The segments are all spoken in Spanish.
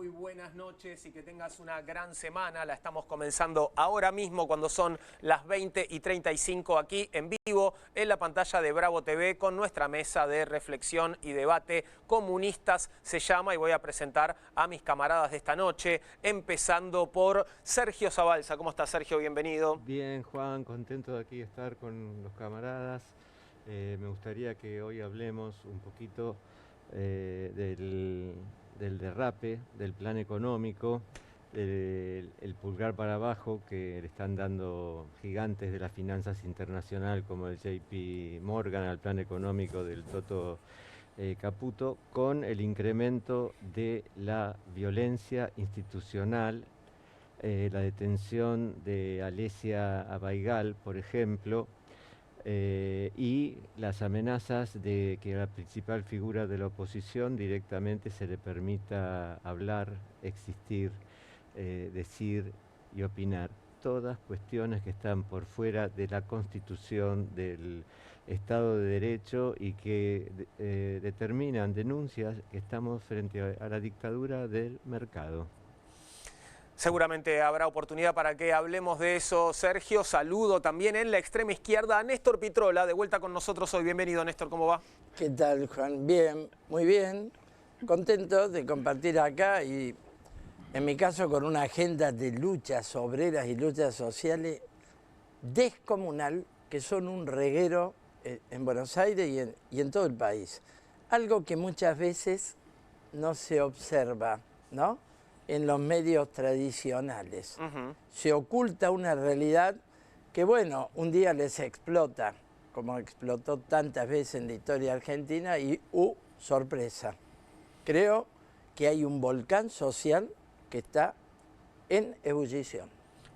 Muy buenas noches y que tengas una gran semana. La estamos comenzando ahora mismo cuando son las 20:35 aquí en vivo en la pantalla de Bravo TV con nuestra mesa de reflexión y debate. Comunistas se llama y voy a presentar a mis camaradas de esta noche, empezando por Sergio Zabalza. ¿Cómo estás, Sergio? Bienvenido. Bien, Juan, contento de aquí estar con los camaradas. Me gustaría que hoy hablemos un poquito del derrape, del plan económico, el pulgar para abajo que le están dando gigantes de las finanzas internacional como el JP Morgan al plan económico del Toto Caputo, con el incremento de la violencia institucional, la detención de Alesia Abaigal, por ejemplo, y las amenazas de que a la principal figura de la oposición directamente se le permita hablar, existir, decir y opinar. Todas cuestiones que están por fuera de la Constitución, del Estado de Derecho y que determinan denuncias que estamos frente a la dictadura del mercado. Seguramente habrá oportunidad para que hablemos de eso, Sergio. Saludo también en la extrema izquierda a Néstor Pitrola, de vuelta con nosotros hoy. Bienvenido, Néstor, ¿cómo va? ¿Qué tal, Juan? Bien, muy bien. Contento de compartir acá y, en mi caso, con una agenda de luchas obreras y luchas sociales descomunal, que son un reguero en Buenos Aires y en todo el país. Algo que muchas veces no se observa, ¿no?, en los medios tradicionales. Se oculta una realidad que, bueno, un día les explota, como explotó tantas veces en la historia argentina, y sorpresa. Creo que hay un volcán social que está en ebullición.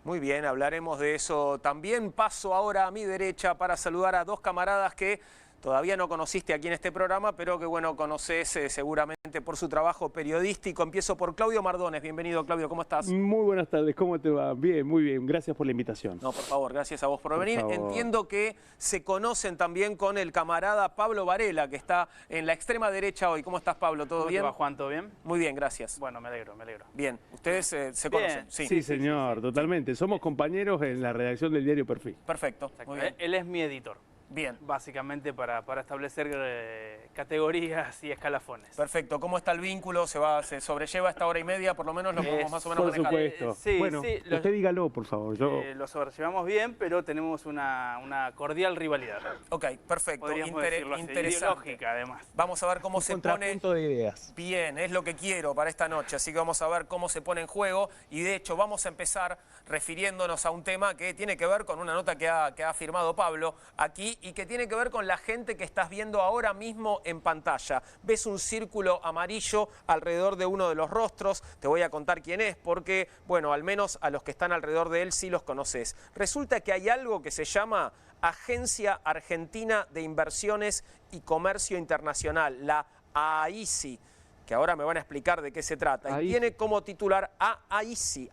Muy bien, hablaremos de eso también. Paso ahora a mi derecha para saludar a dos camaradas que todavía no conociste aquí en este programa, pero que bueno, conoces seguramente por su trabajo periodístico. Empiezo por Claudio Mardones. Bienvenido, Claudio, ¿cómo estás? Muy buenas tardes, ¿cómo te va? Bien, muy bien, gracias por la invitación. No, por favor, gracias a vos por venir. Favor. Entiendo que se conocen también con el camarada Pablo Varela, que está en la extrema derecha hoy. ¿Cómo estás, Pablo? ¿Todo bien? ¿Cómo te va, Juan? ¿Todo bien? Muy bien, gracias. Bueno, me alegro, me alegro. Bien, ¿ustedes se conocen? Sí, señor, totalmente. Somos compañeros en la redacción del diario Perfil. Perfecto, muy bien. Él es mi editor. Bien. Básicamente para establecer categorías y escalafones. Perfecto. ¿Cómo está el vínculo? ¿Se sobrelleva esta hora y media? Por lo menos lo podemos más o menos Por manejar. supuesto. Sí, bueno, sí, usted dígalo, por favor. Lo sobrellevamos bien, bien, tenemos una cordial rivalidad. Ok, perfecto. Podríamos decirlo así, Interesante. ideológica, además. Vamos a ver cómo se pone. Contrapunto de ideas. Bien, es lo que quiero para esta noche, así que vamos a ver cómo se pone en juego y de hecho vamos a empezar refiriéndonos a un tema que tiene que ver con una nota que ha firmado Pablo aquí y que tiene que ver con la gente que estás viendo ahora mismo en pantalla. Ves un círculo amarillo alrededor de uno de los rostros, te voy a contar quién es porque, bueno, al menos a los que están alrededor de él sí los conoces. Resulta que hay algo que se llama Agencia Argentina de Inversiones y Comercio Internacional, la AICI, que ahora me van a explicar de qué se trata. Y tiene como titular AICI,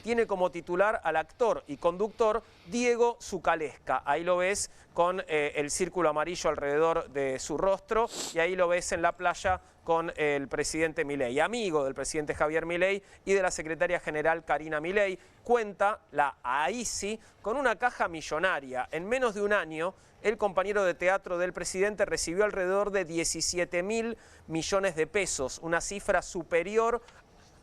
tiene como titular al actor y conductor Diego Zucalesca. Ahí lo ves con el círculo amarillo alrededor de su rostro y ahí lo ves en la playa con el presidente Milei, amigo del presidente Javier Milei y de la secretaria general Karina Milei. Cuenta la AICI con una caja millonaria. En menos de un año, el compañero de teatro del presidente recibió alrededor de 17.000 millones de pesos, una cifra superior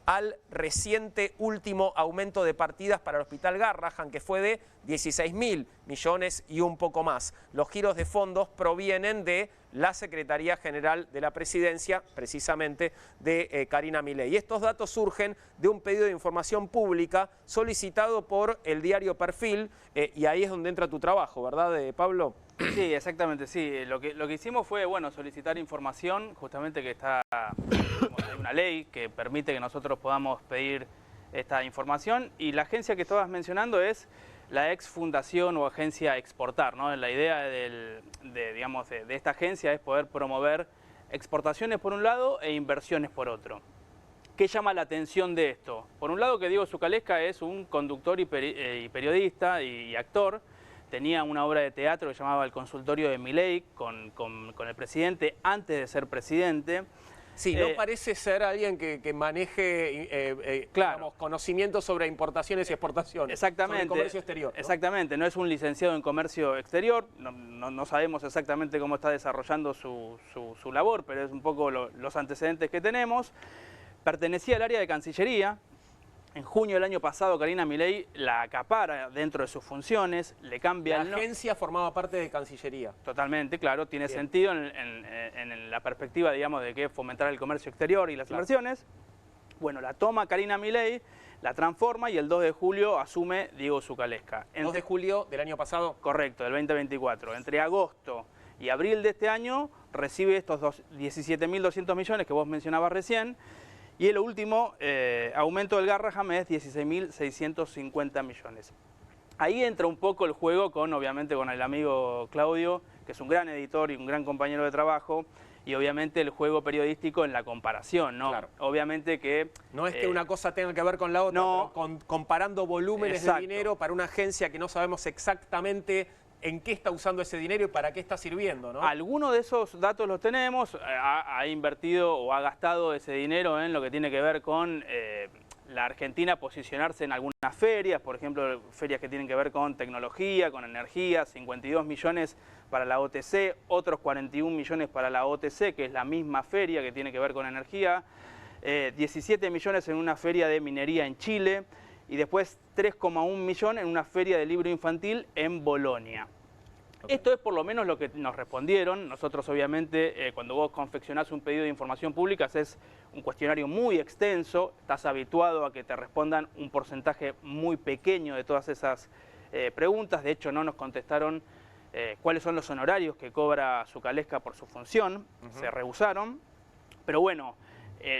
al reciente último aumento de partidas para el Hospital Garrahan, que fue de 16.000 millones y un poco más. Los giros de fondos provienen de la Secretaría General de la Presidencia, precisamente de Karina Milei. Y estos datos surgen de un pedido de información pública solicitado por el diario Perfil, y ahí es donde entra tu trabajo, ¿verdad, Pablo? Sí, exactamente, sí. Lo que hicimos fue, bueno, solicitar información, justamente que hay una ley que permite que nosotros podamos pedir esta información, y la agencia que estabas mencionando es la ex fundación o agencia Exportar, ¿no? La idea de esta agencia es poder promover exportaciones por un lado e inversiones por otro. ¿Qué llama la atención de esto? Por un lado, que Diego Zucalesca es un conductor y periodista y actor. Tenía una obra de teatro que llamaba El consultorio de Milei con el presidente antes de ser presidente. Sí, no parece ser alguien que maneje claro, digamos, conocimientos sobre importaciones y exportaciones. exactamente, sobre comercio exterior, ¿no? Exactamente, no es un licenciado en comercio exterior, no sabemos exactamente cómo está desarrollando su labor, pero es un poco los antecedentes que tenemos. Pertenecía al área de Cancillería. En junio del año pasado, Karina Milei la acapara dentro de sus funciones, le cambia el La nombre. agencia formaba parte de Cancillería. Totalmente, claro, tiene Bien. sentido en la perspectiva, digamos, de que fomentar el comercio exterior y las inversiones. Bueno, la toma Karina Milei, la transforma y el 2 de julio asume Diego Zucalesca. 2 de julio del año pasado. Correcto, del 2024. Entre agosto y abril de este año recibe estos 17.200 millones que vos mencionabas recién. Y el último aumento del Garraham es 16.650 millones. Ahí entra un poco el juego obviamente con el amigo Claudio, que es un gran editor y un gran compañero de trabajo, y obviamente el juego periodístico en la comparación, ¿no? Claro. Obviamente que... No es que una cosa tenga que ver con la otra, no, pero comparando volúmenes exacto, de dinero para una agencia que no sabemos exactamente en qué está usando ese dinero y para qué está sirviendo, ¿no? Algunos de esos datos los tenemos, ha invertido o ha gastado ese dinero en lo que tiene que ver con la Argentina posicionarse en algunas ferias, por ejemplo, ferias que tienen que ver con tecnología, con energía, 52 millones para la OTC, otros 41 millones para la OTC, que es la misma feria que tiene que ver con energía, 17 millones en una feria de minería en Chile, y después 3,1 millones en una feria de libro infantil en Bolonia. Okay. Esto es por lo menos lo que nos respondieron. Nosotros obviamente cuando vos confeccionás un pedido de información pública haces un cuestionario muy extenso, estás habituado a que te respondan un porcentaje muy pequeño de todas esas preguntas. De hecho no nos contestaron cuáles son los honorarios que cobra Zucalesca por su función, se rehusaron, pero bueno,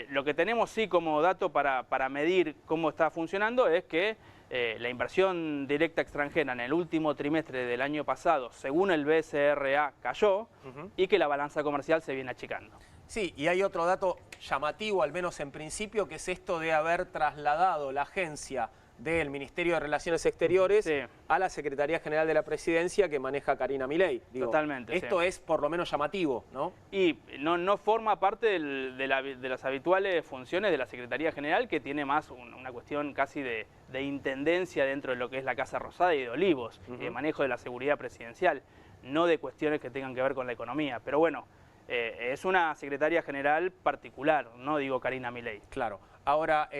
lo que tenemos sí como dato para medir cómo está funcionando es que la inversión directa extranjera en el último trimestre del año pasado, según el BCRA, cayó y que la balanza comercial se viene achicando. Sí, y hay otro dato llamativo, al menos en principio, que es esto de haber trasladado la agencia del Ministerio de Relaciones Exteriores a la Secretaría General de la Presidencia que maneja Karina Milei. Digo, totalmente. Esto es por lo menos llamativo, ¿no? Y no forma parte de las habituales funciones de la Secretaría General, que tiene más una cuestión casi de intendencia dentro de lo que es la Casa Rosada y de Olivos, de manejo de la seguridad presidencial, no de cuestiones que tengan que ver con la economía. Pero bueno, es una Secretaría General particular, no digo Karina Milei. Claro. Ahora,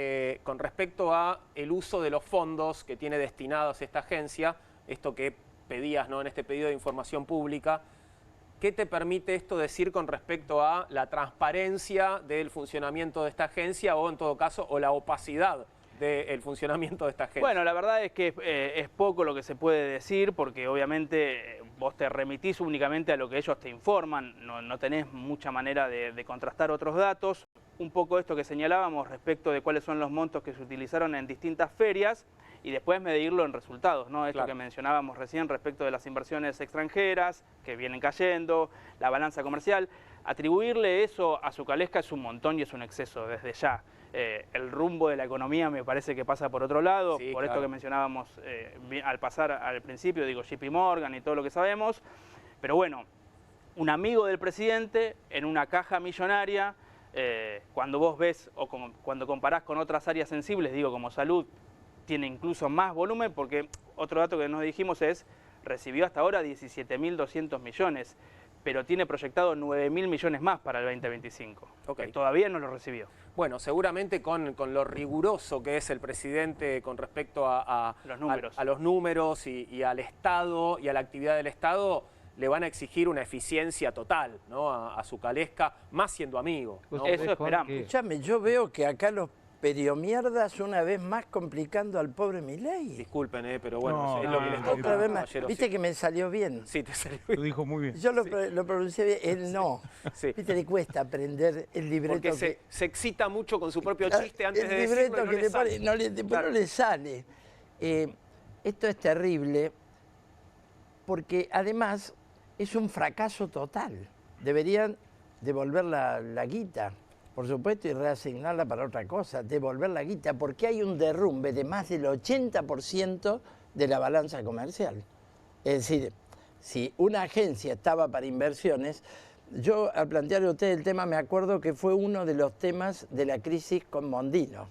con respecto a el uso de los fondos que tiene destinados esta agencia, esto que pedías, ¿no?, en este pedido de información pública, ¿qué te permite esto decir con respecto a la transparencia del funcionamiento de esta agencia o, en todo caso, o la opacidad del funcionamiento de esta agencia? Bueno, la verdad es que es poco lo que se puede decir, porque obviamente vos te remitís únicamente a lo que ellos te informan, no tenés mucha manera de contrastar otros datos. Un poco esto que señalábamos respecto de cuáles son los montos que se utilizaron en distintas ferias y después medirlo en resultados, ¿no? Esto que mencionábamos recién respecto de las inversiones extranjeras que vienen cayendo, la balanza comercial. Atribuirle eso a Zucalesca es un montón y es un exceso desde ya. El rumbo de la economía me parece que pasa por otro lado, por esto que mencionábamos al pasar al principio, digo JP Morgan y todo lo que sabemos. Pero bueno, un amigo del presidente en una caja millonaria. Cuando vos ves o cuando comparás con otras áreas sensibles, digo como salud, tiene incluso más volumen, porque otro dato que nos dijimos es, recibió hasta ahora 17.200 millones, pero tiene proyectado 9.000 millones más para el 2025, que todavía no lo recibió. Bueno, seguramente con lo riguroso que es el presidente con respecto a los números y al Estado y a la actividad del Estado, le van a exigir una eficiencia total, ¿no?, a Zucalesca, más siendo amigo, ¿no? Eso esperamos. Escuchame, yo veo que acá los periomierdas una vez más complicando al pobre Milei. Disculpen, pero bueno, es lo que les toca. Otra vez más. ¿Viste que me salió bien? Sí, te salió bien. Lo dijo muy bien. Yo lo pronuncié bien, él no. Sí. Viste, le cuesta aprender el libreto. Porque se excita mucho con su propio chiste antes de decirlo. El libreto que le pone, no le sale. Esto es terrible porque además es un fracaso total. Deberían devolver la guita, por supuesto, y reasignarla para otra cosa, devolver la guita, porque hay un derrumbe de más del 80% de la balanza comercial. Es decir, si una agencia estaba para inversiones, yo al plantear a usted el tema me acuerdo que fue uno de los temas de la crisis con Mondino.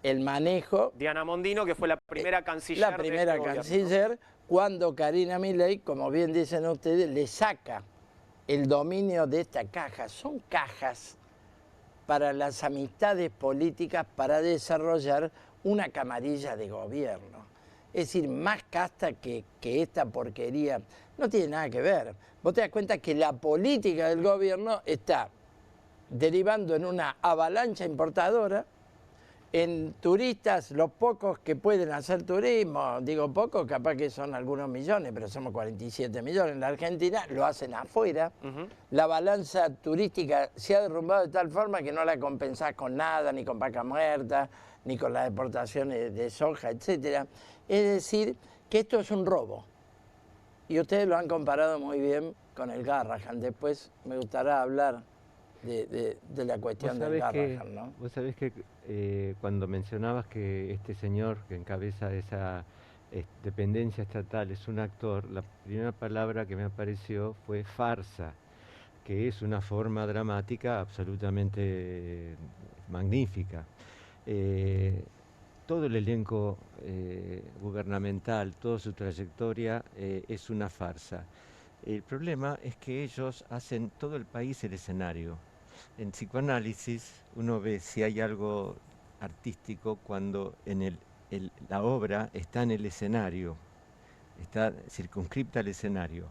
El manejo... Diana Mondino, que fue la primera canciller. La primera canciller, cuando Karina Milei, como bien dicen ustedes, le saca el dominio de esta caja. Son cajas para las amistades políticas para desarrollar una camarilla de gobierno. Es decir, más casta que esta porquería. No tiene nada que ver. Vos te das cuenta que la política del gobierno está derivando en una avalancha importadora, en turistas, los pocos que pueden hacer turismo, digo pocos, capaz que son algunos millones, pero somos 47 millones en la Argentina, lo hacen afuera. La balanza turística se ha derrumbado de tal forma que no la compensás con nada, ni con vaca muerta, ni con las exportaciones de soja, etc. Es decir, que esto es un robo. Y ustedes lo han comparado muy bien con el Garrahan. Después me gustará hablar de la cuestión del Garrahan, ¿no? Vos sabés que cuando mencionabas que este señor que encabeza esa dependencia estatal es un actor, la primera palabra que me apareció fue farsa, que es una forma dramática absolutamente magnífica. Todo el elenco gubernamental, toda su trayectoria es una farsa. El problema es que ellos hacen todo el país el escenario. En psicoanálisis uno ve si hay algo artístico cuando la obra está en el escenario, está circunscripta al escenario.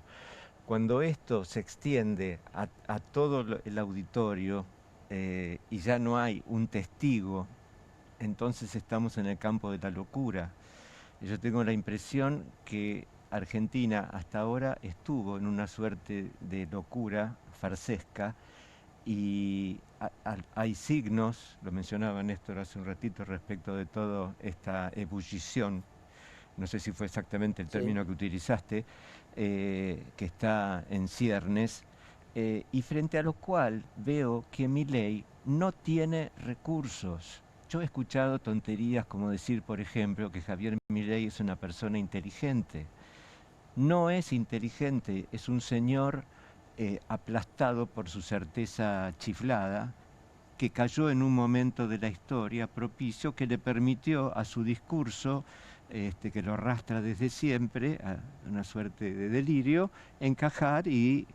Cuando esto se extiende a todo el auditorio y ya no hay un testigo, entonces estamos en el campo de la locura. Yo tengo la impresión que Argentina hasta ahora estuvo en una suerte de locura farsesca y hay signos, lo mencionaba Néstor hace un ratito respecto de toda esta ebullición, no sé si fue exactamente el término que utilizaste, que está en ciernes, y frente a lo cual veo que Milei no tiene recursos. Yo he escuchado tonterías como decir, por ejemplo, que Javier Milei es una persona inteligente. No es inteligente, es un señor aplastado por su certeza chiflada, que cayó en un momento de la historia propicio que le permitió a su discurso, que lo arrastra desde siempre, a una suerte de delirio, encajar y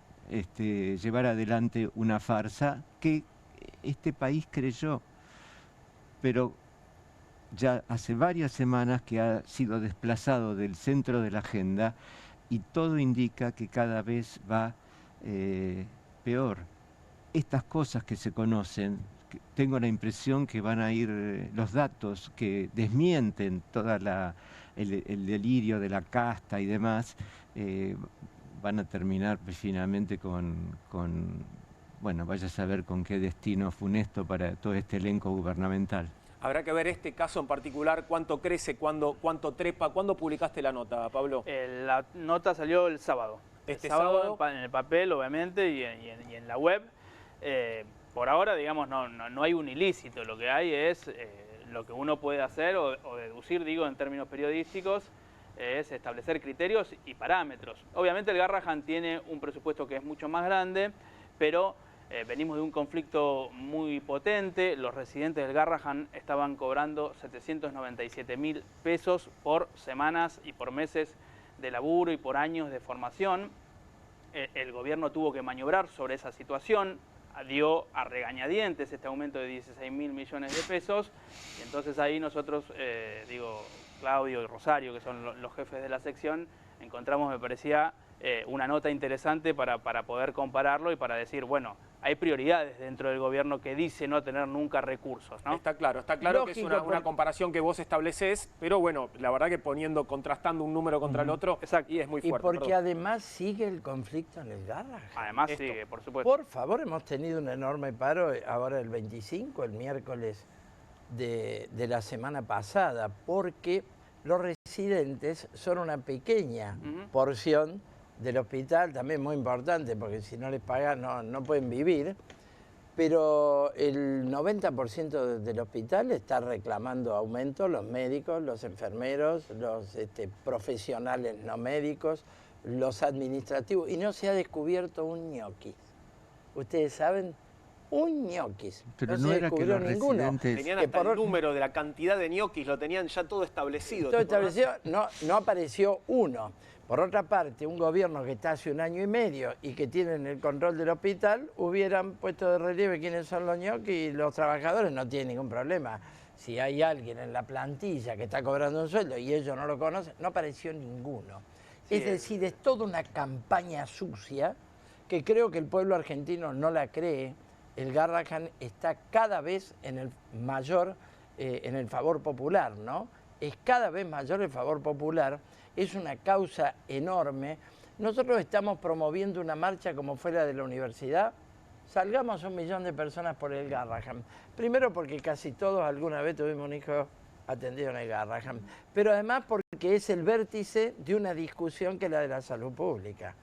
llevar adelante una farsa que este país creyó. Pero ya hace varias semanas que ha sido desplazado del centro de la agenda y todo indica que cada vez va peor. Estas cosas que se conocen, tengo la impresión que van a ir los datos que desmienten toda el delirio de la casta y demás, van a terminar finalmente bueno, vaya a saber con qué destino funesto para todo este elenco gubernamental. Habrá que ver este caso en particular, cuánto crece, cuánto trepa. ¿Cuándo publicaste la nota, Pablo? La nota salió el sábado. ¿Este sábado? En el papel, obviamente, y en la web. Por ahora, digamos, no hay un ilícito. Lo que hay es lo que uno puede hacer o deducir, digo, en términos periodísticos, es establecer criterios y parámetros. Obviamente el Garrahan tiene un presupuesto que es mucho más grande, pero venimos de un conflicto muy potente. Los residentes del Garrahan estaban cobrando 797.000 pesos por semanas y por meses de laburo y por años de formación. El gobierno tuvo que maniobrar sobre esa situación, dio a regañadientes este aumento de 16.000 millones de pesos, y entonces ahí nosotros, Claudio y Rosario, que son los jefes de la sección, encontramos, me parecía, una nota interesante para poder compararlo y para decir, bueno, hay prioridades dentro del gobierno que dice no tener nunca recursos, ¿no? Está claro que es una comparación que vos establecés, pero bueno, la verdad que contrastando un número contra el otro, y es muy fuerte. Y porque además sigue el conflicto en el Garrahan. Además sigue, por supuesto. Por favor, hemos tenido un enorme paro ahora el 25, el miércoles de la semana pasada, porque los residentes son una pequeña porción del hospital, también muy importante, porque si no les pagan no pueden vivir, pero el 90% del hospital está reclamando aumento, los médicos, los enfermeros, los profesionales no médicos, los administrativos, y no se ha descubierto un ñoqui. ustedes saben, un ñoquis. Pero no no se era que descubrió los ninguno. residentes... Tenían Que hasta por- el número de la cantidad de ñoquis, lo tenían ya todo establecido. Todo ¿te acordás? establecido, no apareció uno. Por otra parte, un gobierno que está hace 1 año y medio y que tienen el control del hospital, hubieran puesto de relieve quiénes son los ñoquis y los trabajadores no tienen ningún problema. Si hay alguien en la plantilla que está cobrando un sueldo y ellos no lo conocen, no apareció ninguno. Sí, Es decir, es toda una campaña sucia que creo que el pueblo argentino no la cree. El Garrahan está cada vez en el mayor, en el favor popular, ¿no? Es cada vez mayor el favor popular, es una causa enorme. Nosotros estamos promoviendo una marcha como fue la de la universidad. Salgamos 1 millón de personas por el Garrahan. Primero porque casi todos alguna vez tuvimos un hijo atendido en el Garrahan, pero además porque es el vértice de una discusión que es la de la salud pública.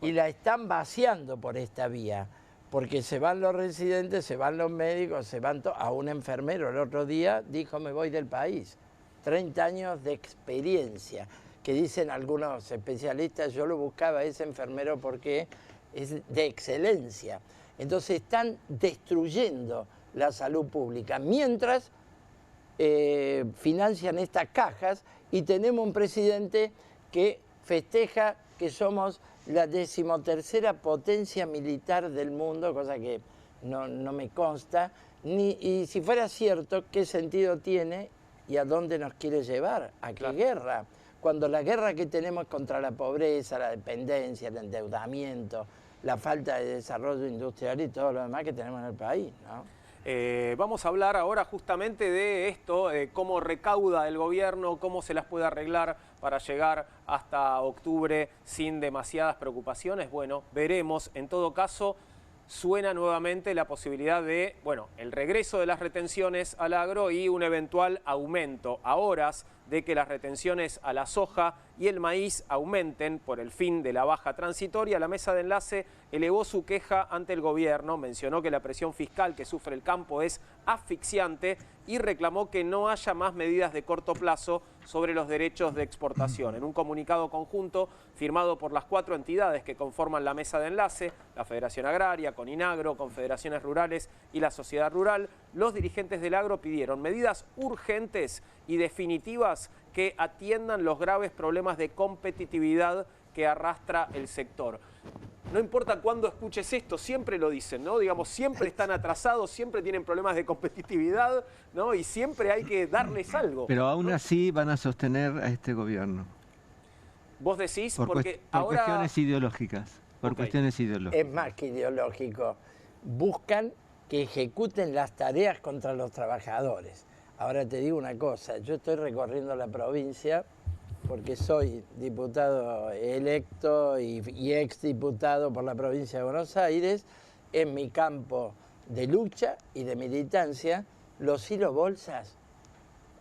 Y la están vaciando por esta vía, porque se van los residentes, se van los médicos, se van a un enfermero el otro día dijo me voy del país. 30 años de experiencia, que dicen algunos especialistas, yo lo buscaba ese enfermero porque es de excelencia. Entonces están destruyendo la salud pública, mientras financian estas cajas y tenemos un presidente que festeja que somos la 13ª potencia militar del mundo, cosa que no me consta, y si fuera cierto, ¿qué sentido tiene y a dónde nos quiere llevar? ¿A qué guerra? Cuando la guerra que tenemos es contra la pobreza, la dependencia, el endeudamiento, la falta de desarrollo industrial y todo lo demás que tenemos en el país, ¿no? Vamos a hablar ahora justamente de esto, cómo recauda el gobierno, cómo se las puede arreglar para llegar hasta octubre sin demasiadas preocupaciones. Bueno, veremos. En todo caso, suena nuevamente la posibilidad de, bueno, el regreso de las retenciones al agro y un eventual aumento a horas de que las retenciones a la soja y el maíz aumenten por el fin de la baja transitoria. La mesa de enlace elevó su queja ante el gobierno, mencionó que la presión fiscal que sufre el campo es asfixiante y reclamó que no haya más medidas de corto plazo sobre los derechos de exportación. En un comunicado conjunto firmado por las 4 entidades que conforman la mesa de enlace, la Federación Agraria, Coninagro, Confederaciones Rurales y la Sociedad Rural, los dirigentes del agro pidieron medidas urgentes y definitivas que atiendan los graves problemas de competitividad que arrastra el sector. No importa cuándo escuches esto, siempre lo dicen, ¿no? Digamos, siempre están atrasados, siempre tienen problemas de competitividad, ¿no? Y siempre hay que darles algo. Pero aún ¿no? así van a sostener a este gobierno. Vos decís, Por, porque por ahora... cuestiones ideológicas. Por Ok. cuestiones ideológicas. Es más que ideológico. Buscan que ejecuten las tareas contra los trabajadores. Ahora te digo una cosa, yo estoy recorriendo la provincia porque soy diputado electo y exdiputado por la provincia de Buenos Aires. En mi campo de lucha y de militancia, los hilos bolsas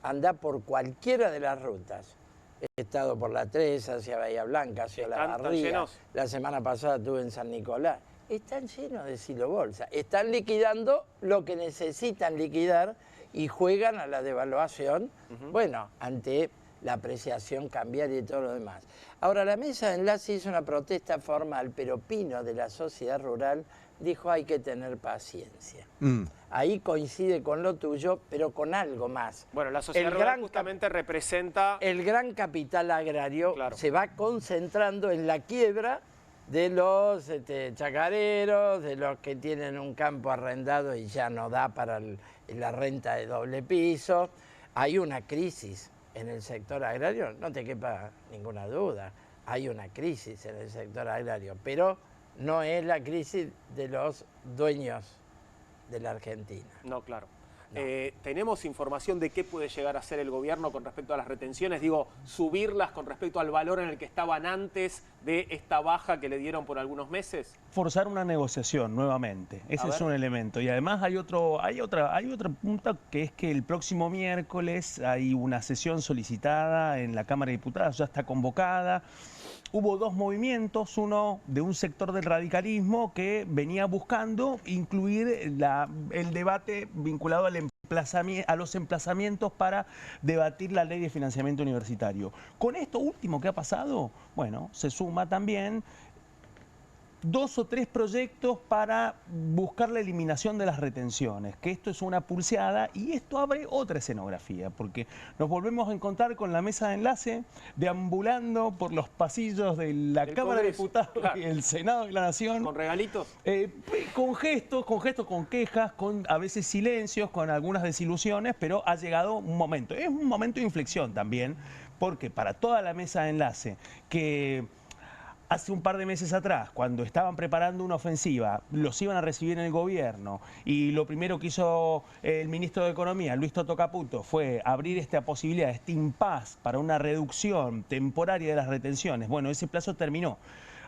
anda por cualquiera de las rutas. He estado por la 3, hacia Bahía Blanca, hacia la ¿Están Barriga. llenos? La semana pasada estuve en San Nicolás. Están llenos de silobolsa. Están liquidando lo que necesitan liquidar y juegan a la devaluación, bueno, ante la apreciación cambiaria y todo lo demás. Ahora, la mesa de enlace hizo una protesta formal, pero Pino, de la sociedad rural, dijo hay que tener paciencia. Ahí coincide con lo tuyo, pero con algo más. Bueno, la sociedad El rural gran justamente representa... El gran capital agrario Claro. se va concentrando en la quiebra de los chacareros, de los que tienen un campo arrendado y ya no da para la renta de doble piso. Hay una crisis en el sector agrario, no te quepa ninguna duda. Hay una crisis en el sector agrario, pero no es la crisis de los dueños de la Argentina. No, claro. No. ¿Tenemos información de qué puede llegar a hacer el gobierno con respecto a las retenciones? Digo, subirlas con respecto al valor en el que estaban antes de esta baja que le dieron por algunos meses. Forzar una negociación nuevamente. Ese es un elemento. Y además hay otra punta, que es que el próximo miércoles hay una sesión solicitada en la Cámara de Diputados, ya está convocada. Hubo 2 movimientos, uno de un sector del radicalismo que venía buscando incluir el debate vinculado a los emplazamientos para debatir la ley de financiamiento universitario. Con esto último que ha pasado, bueno, se suma también 2 o 3 proyectos para buscar la eliminación de las retenciones, que esto es una pulseada y esto abre otra escenografía, porque nos volvemos a encontrar con la mesa de enlace deambulando por los pasillos de la Cámara de Diputados y el Senado de la Nación. ¿Con regalitos? Con gestos, con quejas, con a veces silencios, con algunas desilusiones, pero ha llegado un momento. Es un momento de inflexión también, porque para toda la mesa de enlace que hace un par de meses atrás, cuando estaban preparando una ofensiva, los iban a recibir en el gobierno y lo primero que hizo el ministro de Economía, Luis Toto Caputo, fue abrir esta posibilidad, este impasse para una reducción temporaria de las retenciones. Bueno, ese plazo terminó.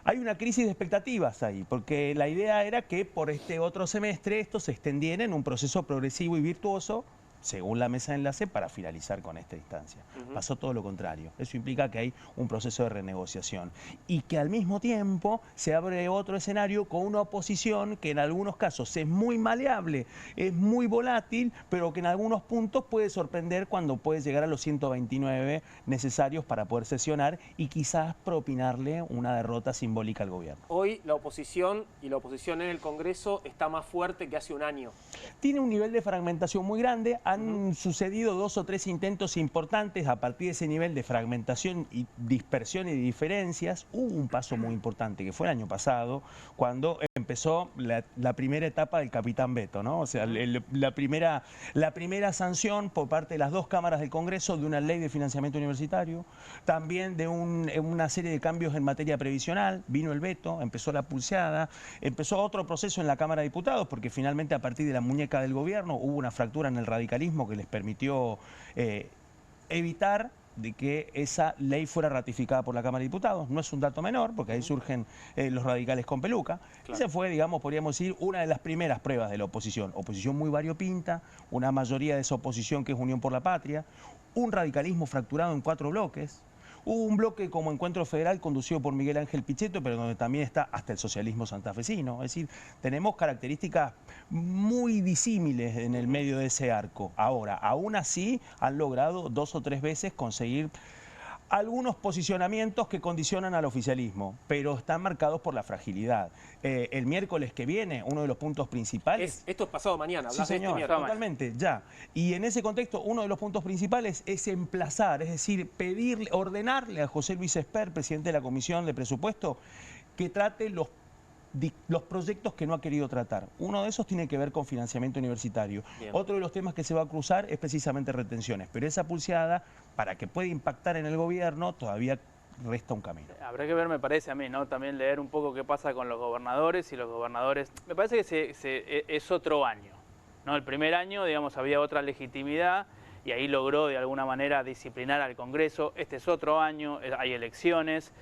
Hay una crisis de expectativas ahí, porque la idea era que por este otro semestre esto se extendiera en un proceso progresivo y virtuoso, según la mesa de enlace, para finalizar con esta instancia. Pasó todo lo contrario. Eso implica que hay un proceso de renegociación y que al mismo tiempo se abre otro escenario con una oposición que en algunos casos es muy maleable, es muy volátil, pero que en algunos puntos puede sorprender cuando puede llegar a los 129 necesarios para poder sesionar y quizás propinarle una derrota simbólica al gobierno. Hoy la oposición y la oposición en el Congreso está más fuerte que hace un año. Tiene un nivel de fragmentación muy grande. Han sucedido 2 o 3 intentos importantes a partir de ese nivel de fragmentación y dispersión y diferencias. Hubo un paso muy importante que fue el año pasado, cuando empezó la primera etapa del Capitán Veto, ¿no? O sea, la primera sanción por parte de las 2 cámaras del Congreso de una ley de financiamiento universitario, también de una serie de cambios en materia previsional. Vino el veto, empezó la pulseada, empezó otro proceso en la Cámara de Diputados, porque finalmente a partir de la muñeca del gobierno hubo una fractura en el radicalismo que les permitió evitar de que esa ley fuera ratificada por la Cámara de Diputados. No es un dato menor, porque ahí surgen los radicales con peluca. Claro. Esa fue, digamos, podríamos decir, una de las primeras pruebas de la oposición. Oposición muy variopinta, una mayoría de esa oposición que es Unión por la Patria, un radicalismo fracturado en 4 bloques. Hubo un bloque como Encuentro Federal conducido por Miguel Ángel Pichetto, pero donde también está hasta el socialismo santafesino. Es decir, tenemos características muy disímiles en el medio de ese arco. Ahora, aún así, han logrado 2 o 3 veces conseguir algunos posicionamientos que condicionan al oficialismo, pero están marcados por la fragilidad. El miércoles que viene, uno de los puntos principales... Esto es pasado mañana, sí, señor, totalmente, ya. Y en ese contexto, uno de los puntos principales es emplazar, es decir, pedirle, ordenarle a José Luis Esper, presidente de la Comisión de Presupuesto, que trate los proyectos que no ha querido tratar. Uno de esos tiene que ver con financiamiento universitario. Bien. Otro de los temas que se va a cruzar es precisamente retenciones, pero esa pulseada, para que pueda impactar en el gobierno, todavía resta un camino. Habrá que ver, me parece a mí, ¿no? También leer un poco qué pasa con los gobernadores y los gobernadores. Me parece que es otro año, ¿no? El primer año, digamos, había otra legitimidad y ahí logró de alguna manera disciplinar al Congreso. Este es otro año, hay elecciones,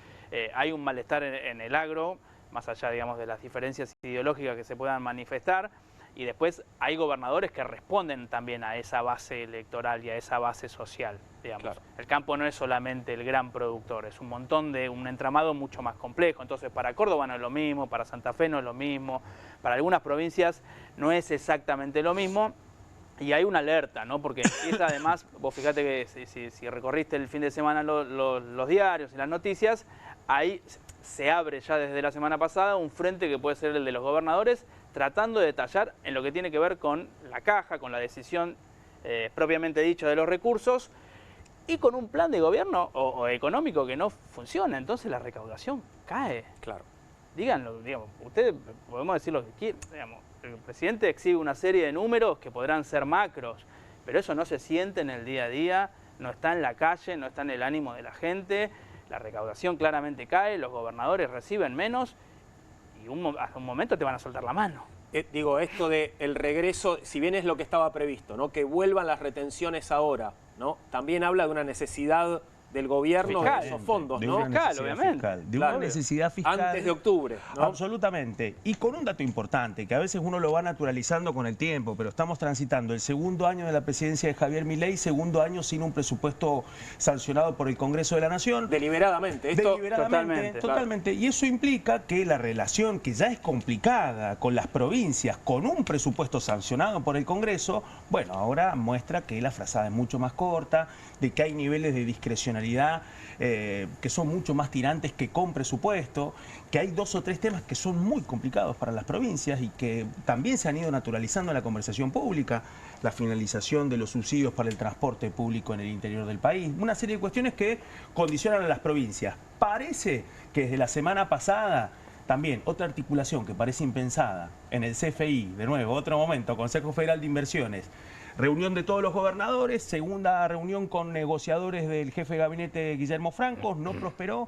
hay un malestar en el agro, más allá, digamos, de las diferencias ideológicas que se puedan manifestar, y después hay gobernadores que responden también a esa base electoral y a esa base social, digamos. Claro. El campo no es solamente el gran productor, es un entramado mucho más complejo. Entonces, para Córdoba no es lo mismo, para Santa Fe no es lo mismo, para algunas provincias no es exactamente lo mismo, y hay una alerta, ¿no? Porque empieza además, vos fíjate que si recorriste el fin de semana los diarios y las noticias, ahí se abre ya desde la semana pasada un frente que puede ser el de los gobernadores, tratando de detallar en lo que tiene que ver con la caja, con la decisión propiamente dicha de los recursos, y con un plan de gobierno o económico que no funciona. Entonces la recaudación cae. Claro. Díganlo, digamos, ustedes podemos decir lo que quieran, digamos, el presidente exhibe una serie de números que podrán ser macros, pero eso no se siente en el día a día, no está en la calle, no está en el ánimo de la gente. La recaudación claramente cae, los gobernadores reciben menos y hasta un momento te van a soltar la mano. Digo, esto del regreso, si bien es lo que estaba previsto, ¿no? Que vuelvan las retenciones ahora, ¿no? También habla de una necesidad del gobierno fiscal, de esos fondos, de ¿no? Una fiscal, obviamente. Fiscal, de una necesidad fiscal. Antes de octubre, ¿no? Absolutamente. Y con un dato importante, que a veces uno lo va naturalizando con el tiempo, pero estamos transitando el segundo año de la presidencia de Javier Milei, segundo año sin un presupuesto sancionado por el Congreso de la Nación. Deliberadamente. Esto, totalmente. Claro. Y eso implica que la relación, que ya es complicada con las provincias, con un presupuesto sancionado por el Congreso, bueno, ahora muestra que la frazada es mucho más corta, de que hay niveles de discrecionalidad discrecionalidad que son mucho más tirantes que con presupuesto, que hay 2 o 3 temas que son muy complicados para las provincias y que también se han ido naturalizando en la conversación pública, la finalización de los subsidios para el transporte público en el interior del país, una serie de cuestiones que condicionan a las provincias. Parece que desde la semana pasada también otra articulación que parece impensada en el CFI, de nuevo, otro momento, Consejo Federal de Inversiones, reunión de todos los gobernadores, segunda reunión con negociadores del jefe de gabinete Guillermo Francos, no prosperó.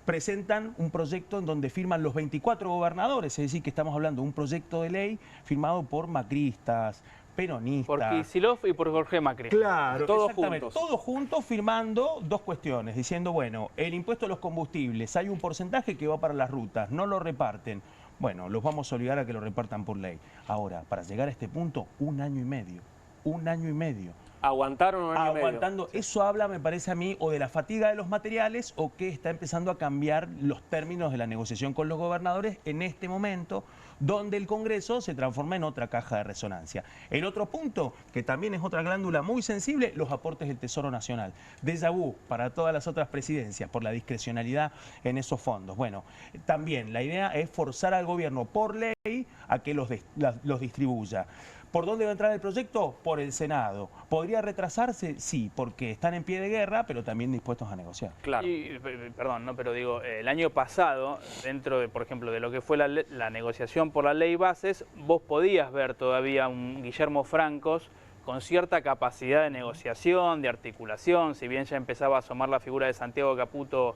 Presentan un proyecto en donde firman los 24 gobernadores, es decir, que estamos hablando de un proyecto de ley firmado por macristas, peronistas. Por Kicillof y por Jorge Macri. Claro, Todos exactamente. juntos. Todos juntos firmando 2 cuestiones, diciendo, bueno, el impuesto a los combustibles, hay un porcentaje que va para las rutas, no lo reparten. Bueno, los vamos a obligar a que lo repartan por ley. Ahora, para llegar a este punto, 1 año y medio. 1 año y medio. Aguantaron 1 año y medio. Aguantando. Eso habla, me parece a mí, o de la fatiga de los materiales o que está empezando a cambiar los términos de la negociación con los gobernadores en este momento, donde el Congreso se transforma en otra caja de resonancia. El otro punto, que también es otra glándula muy sensible, los aportes del Tesoro Nacional. Déjà vu para todas las otras presidencias, por la discrecionalidad en esos fondos. Bueno, también la idea es forzar al gobierno por ley a que los distribuya. ¿Por dónde va a entrar el proyecto? Por el Senado. ¿Podría retrasarse? Sí, porque están en pie de guerra, pero también dispuestos a negociar. Claro. Y, perdón, no, pero digo, el año pasado, dentro de, por ejemplo, de lo que fue la negociación por la ley bases, vos podías ver todavía un Guillermo Francos con cierta capacidad de negociación, de articulación, si bien ya empezaba a asomar la figura de Santiago Caputo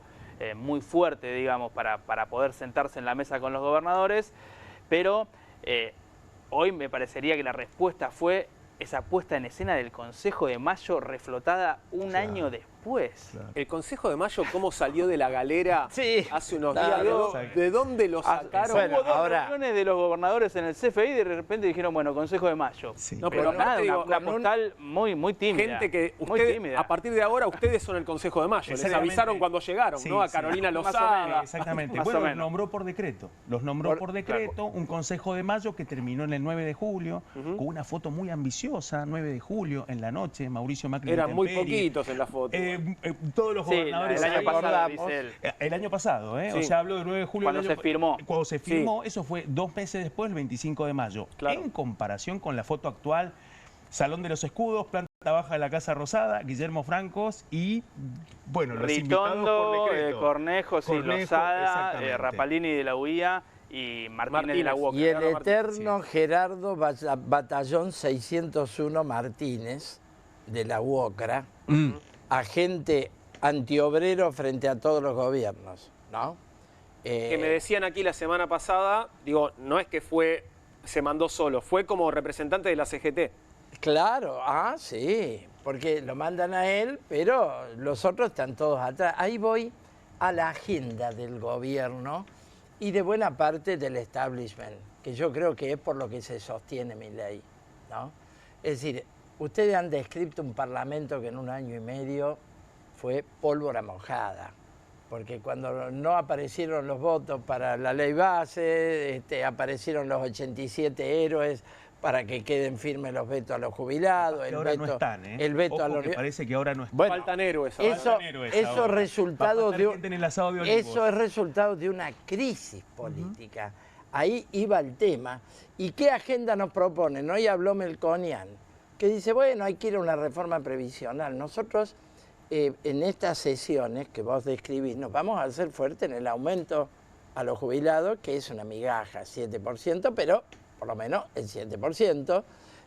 muy fuerte, digamos, para poder sentarse en la mesa con los gobernadores, pero hoy me parecería que la respuesta fue esa puesta en escena del Consejo de Mayo reflotada un año después. Claro. El Consejo de Mayo, ¿cómo salió de la galera hace unos claro, días? ¿De dónde lo sacaron? bueno, Hubo 2 ahora- reuniones de los gobernadores en el CFI y de repente dijeron, bueno, Consejo de Mayo. Sí. No, Pero pero nada, aparte digo, una con un- postal muy tímida. Gente que muy ustedes, tímida. a partir de ahora, ustedes son el Consejo de Mayo. Les Exactamente. avisaron cuando llegaron, Sí, ¿no? A sí. Carolina Más o Lozada. menos. Exactamente. Más Bueno, o los menos. nombró por decreto. Los nombró por decreto, un Consejo de Mayo que terminó en el 9 de julio, con una foto muy ambiciosa, 9 de julio, en la noche, Mauricio Macri. Eran muy intemperie. poquitos en la foto. Todos los Sí, gobernadores... el año pasado, acordamos. dice él. El año pasado, ¿eh? Sí. O sea, hablo del 9 de julio. Cuando del año se firmó. Cuando se firmó, eso fue 2 meses después, el 25 de mayo. Claro. En comparación con la foto actual, Salón de los Escudos, planta baja de la Casa Rosada, Guillermo Francos y, bueno, los invitados Ritondo, por decreto. Cornejo, sí, Cornejo, Lozada, exactamente. Rapalini de la UIA y Martínez de la UOCA. Y el Gerardo Martínez, eterno Gerardo Batallón 601 Martínez, de la UOCRA, agente antiobrero frente a todos los gobiernos, ¿no? Que me decían aquí la semana pasada, digo, no es que se mandó solo, fue como representante de la CGT. Claro, sí, porque lo mandan a él, pero los otros están todos atrás. Ahí voy a la agenda del gobierno y de buena parte del establishment, que yo creo que es por lo que se sostiene mi ley, ¿no? Es decir, ustedes han descrito un parlamento que en 1 año y medio fue pólvora mojada, porque cuando no aparecieron los votos para la ley base, aparecieron los 87 héroes para que queden firmes los vetos a los jubilados, Que el ahora veto, no están, ¿eh? el veto Ojo a los... que parece que ahora no están. Bueno, Faltan héroes ahora. eso, Faltan héroes eso ahora. es resultado Va a faltar de gente en el asado de Olivos. eso es resultado de una crisis política. Ahí iba el tema. ¿Y qué agenda nos proponen? Hoy habló Melconian, que dice, bueno, hay que ir a una reforma previsional. Nosotros, en estas sesiones que vos describís, nos vamos a hacer fuerte en el aumento a los jubilados, que es una migaja, 7%, pero por lo menos el 7%.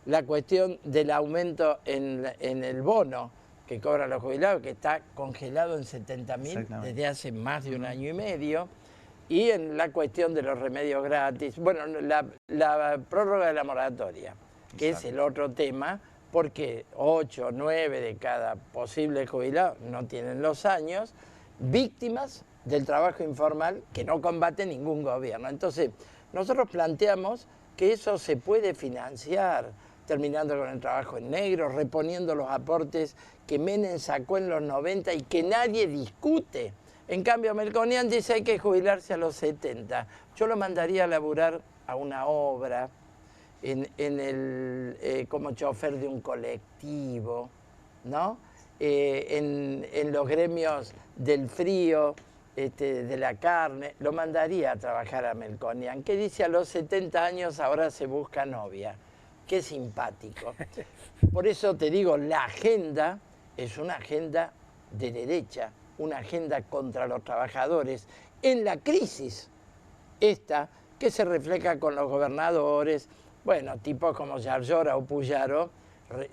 La cuestión del aumento en el bono que cobran los jubilados, que está congelado en 70.000 Exactamente. desde hace más de 1 año y medio. Y en la cuestión de los remedios gratis, bueno, la prórroga de la moratoria, que es el otro tema, porque 8 o 9 de cada posible jubilado no tienen los años, víctimas del trabajo informal que no combate ningún gobierno. Entonces, nosotros planteamos que eso se puede financiar, terminando con el trabajo en negro, reponiendo los aportes que Menem sacó en los 90 y que nadie discute. En cambio, Melconian dice hay que jubilarse a los 70. Yo lo mandaría a laburar a una obra, como chofer de un colectivo, ¿no? en los gremios del frío, de la carne, lo mandaría a trabajar a Melconian, que dice a los 70 años ahora se busca novia. Qué simpático. Por eso te digo, la agenda es una agenda de derecha, una agenda contra los trabajadores en la crisis esta que se refleja con los gobernadores, bueno, tipos como Yarlora o Puyaro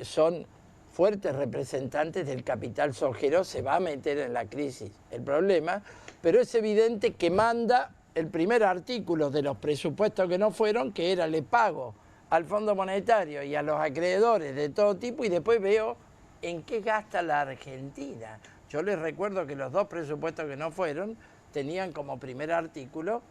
son fuertes representantes del capital sojero, se va a meter en la crisis el problema, pero es evidente que manda el primer artículo de los presupuestos que no fueron, que era le pago al Fondo Monetario y a los acreedores de todo tipo, y después veo en qué gasta la Argentina. Yo les recuerdo que los 2 presupuestos que no fueron tenían como primer artículo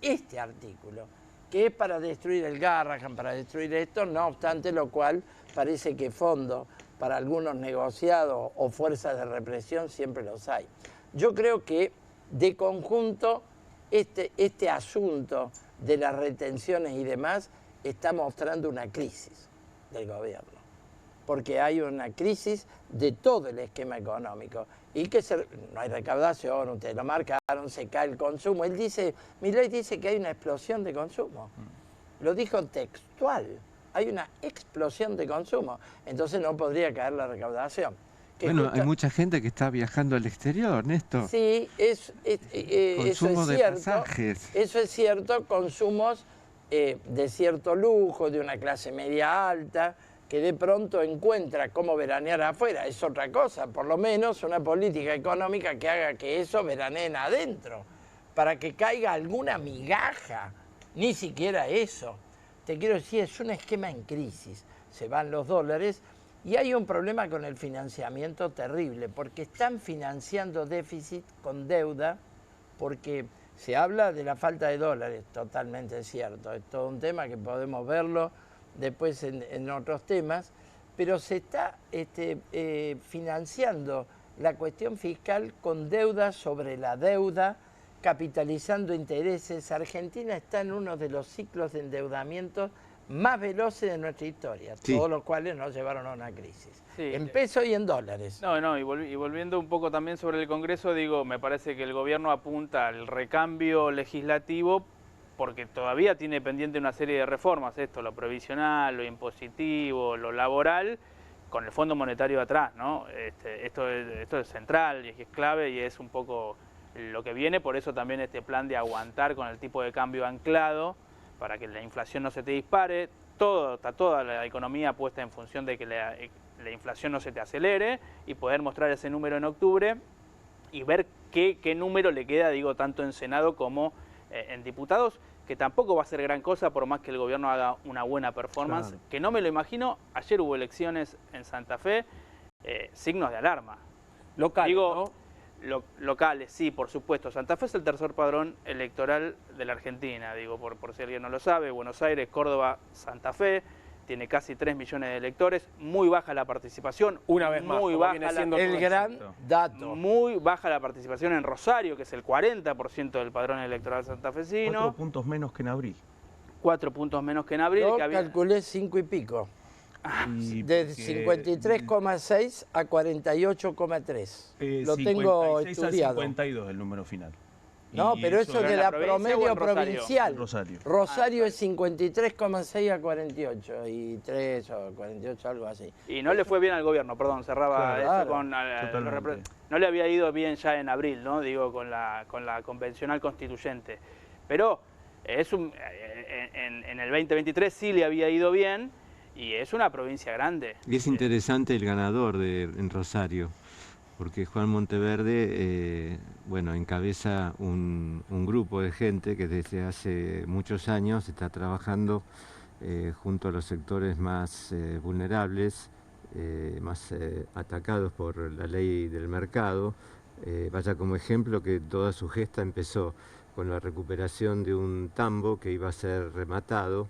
este artículo, que es para destruir el Garrahan, para destruir esto, no obstante lo cual parece que fondo para algunos negociados o fuerzas de represión siempre los hay. Yo creo que de conjunto este asunto de las retenciones y demás está mostrando una crisis del gobierno, porque hay una crisis de todo el esquema económico y que no hay recaudación, ustedes lo marcaron, se cae el consumo. Milei dice que hay una explosión de consumo, lo dijo textual, hay una explosión de consumo, entonces no podría caer la recaudación. Bueno, hay mucha gente que está viajando al exterior, Néstor. Sí, eso es Consumo de cierto. pasajes. Eso es cierto, consumos de cierto lujo, de una clase media alta, que de pronto encuentra cómo veranear afuera. Es otra cosa, por lo menos una política económica que haga que eso veraneen adentro, para que caiga alguna migaja, ni siquiera eso. Te quiero decir, es un esquema en crisis, se van los dólares. Y hay un problema con el financiamiento terrible, porque están financiando déficit con deuda, porque se habla de la falta de dólares, totalmente cierto, es todo un tema que podemos verlo después en otros temas, pero se está financiando la cuestión fiscal con deuda sobre la deuda, capitalizando intereses. Argentina está en uno de los ciclos de endeudamiento más veloces de nuestra historia, sí, todos los cuales nos llevaron a una crisis, sí, en pesos y en dólares. Y volviendo un poco también sobre el Congreso, digo, me parece que el gobierno apunta al recambio legislativo porque todavía tiene pendiente una serie de reformas, lo previsional, lo impositivo, lo laboral, con el Fondo Monetario atrás, ¿no? Esto es central y es clave y es un poco lo que viene, por eso también este plan de aguantar con el tipo de cambio anclado, para que la inflación no se te dispare, está toda la economía puesta en función de que la inflación no se te acelere y poder mostrar ese número en octubre y ver qué número le queda, digo, tanto en Senado como en diputados, que tampoco va a ser gran cosa por más que el gobierno haga una buena performance, claro, que no me lo imagino. Ayer hubo elecciones en Santa Fe, signos de alarma. Local, digo, ¿no? Locales, sí, por supuesto. Santa Fe es el tercer padrón electoral de la Argentina, digo, por si alguien no lo sabe. Buenos Aires, Córdoba, Santa Fe, tiene casi 3 millones de electores, muy baja la participación. Una vez más, muy baja el gran dato. Muy baja la participación en Rosario, que es el 40% del padrón electoral santafesino. 4 puntos menos que en abril. 4 puntos menos que en abril. Yo calculé 5 y pico. De 53,6 a 48,3. Lo tengo estudiado. 52 el número final. No, pero eso es de la promedio provincial. Rosario Es 53,6 a 48 y 3 o 48, algo así. Y no le fue bien al gobierno, perdón, cerraba claro, eso con... no le había ido bien ya en abril, ¿no? Digo, con la convencional constituyente. Pero en el 2023 sí le había ido bien y es una provincia grande. Y es interesante el ganador en Rosario, porque Juan Monteverde, bueno, encabeza un grupo de gente que desde hace muchos años está trabajando junto a los sectores más vulnerables, más atacados por la ley del mercado. Vaya como ejemplo que toda su gesta empezó con la recuperación de un tambo que iba a ser rematado.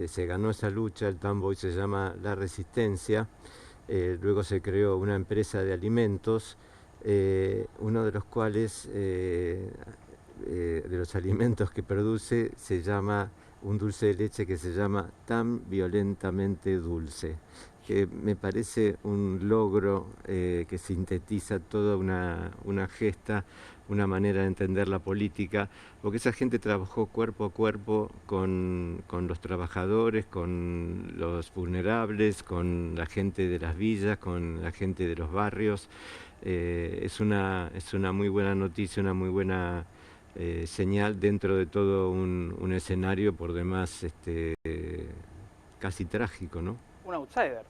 Se ganó esa lucha, el tambo hoy se llama La Resistencia. Luego se creó una empresa de alimentos, uno de los cuales, de los alimentos que produce, se llama un dulce de leche que se llama Tan Violentamente Dulce, que me parece un logro que sintetiza toda una gesta, una manera de entender la política, porque esa gente trabajó cuerpo a cuerpo con los trabajadores, con los vulnerables, con la gente de las villas, con la gente de los barrios. Es una muy buena noticia, una muy buena señal dentro de todo un escenario por demás casi trágico, ¿no? Un outsider.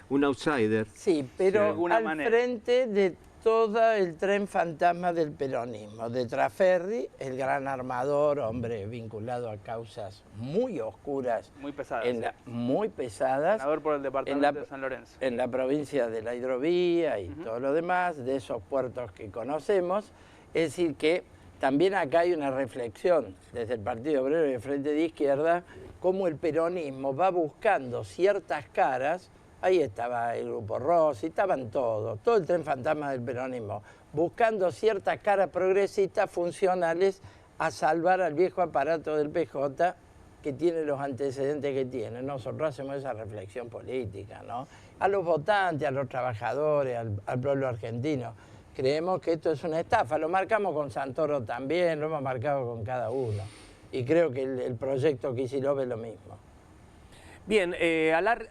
Un outsider. Sí, pero de alguna al manera. frente de todo el tren fantasma del peronismo, de Traferri, el gran armador, hombre vinculado a causas muy oscuras, Muy pesada. muy pesadas, Senador por el departamento de San Lorenzo. en la provincia de la hidrovía y todo lo demás, de esos puertos que conocemos. Es decir, que también acá hay una reflexión desde el Partido Obrero y el Frente de Izquierda, cómo el peronismo va buscando ciertas caras. Ahí estaba el Grupo Rossi, estaban todo el tren fantasma del peronismo, buscando ciertas caras progresistas funcionales a salvar al viejo aparato del PJ que tiene los antecedentes que tiene. Nosotros hacemos esa reflexión política, ¿no? A los votantes, a los trabajadores, al pueblo argentino. Creemos que esto es una estafa, lo marcamos con Santoro también, lo hemos marcado con cada uno. Y creo que el proyecto Kicillof es lo mismo. Bien,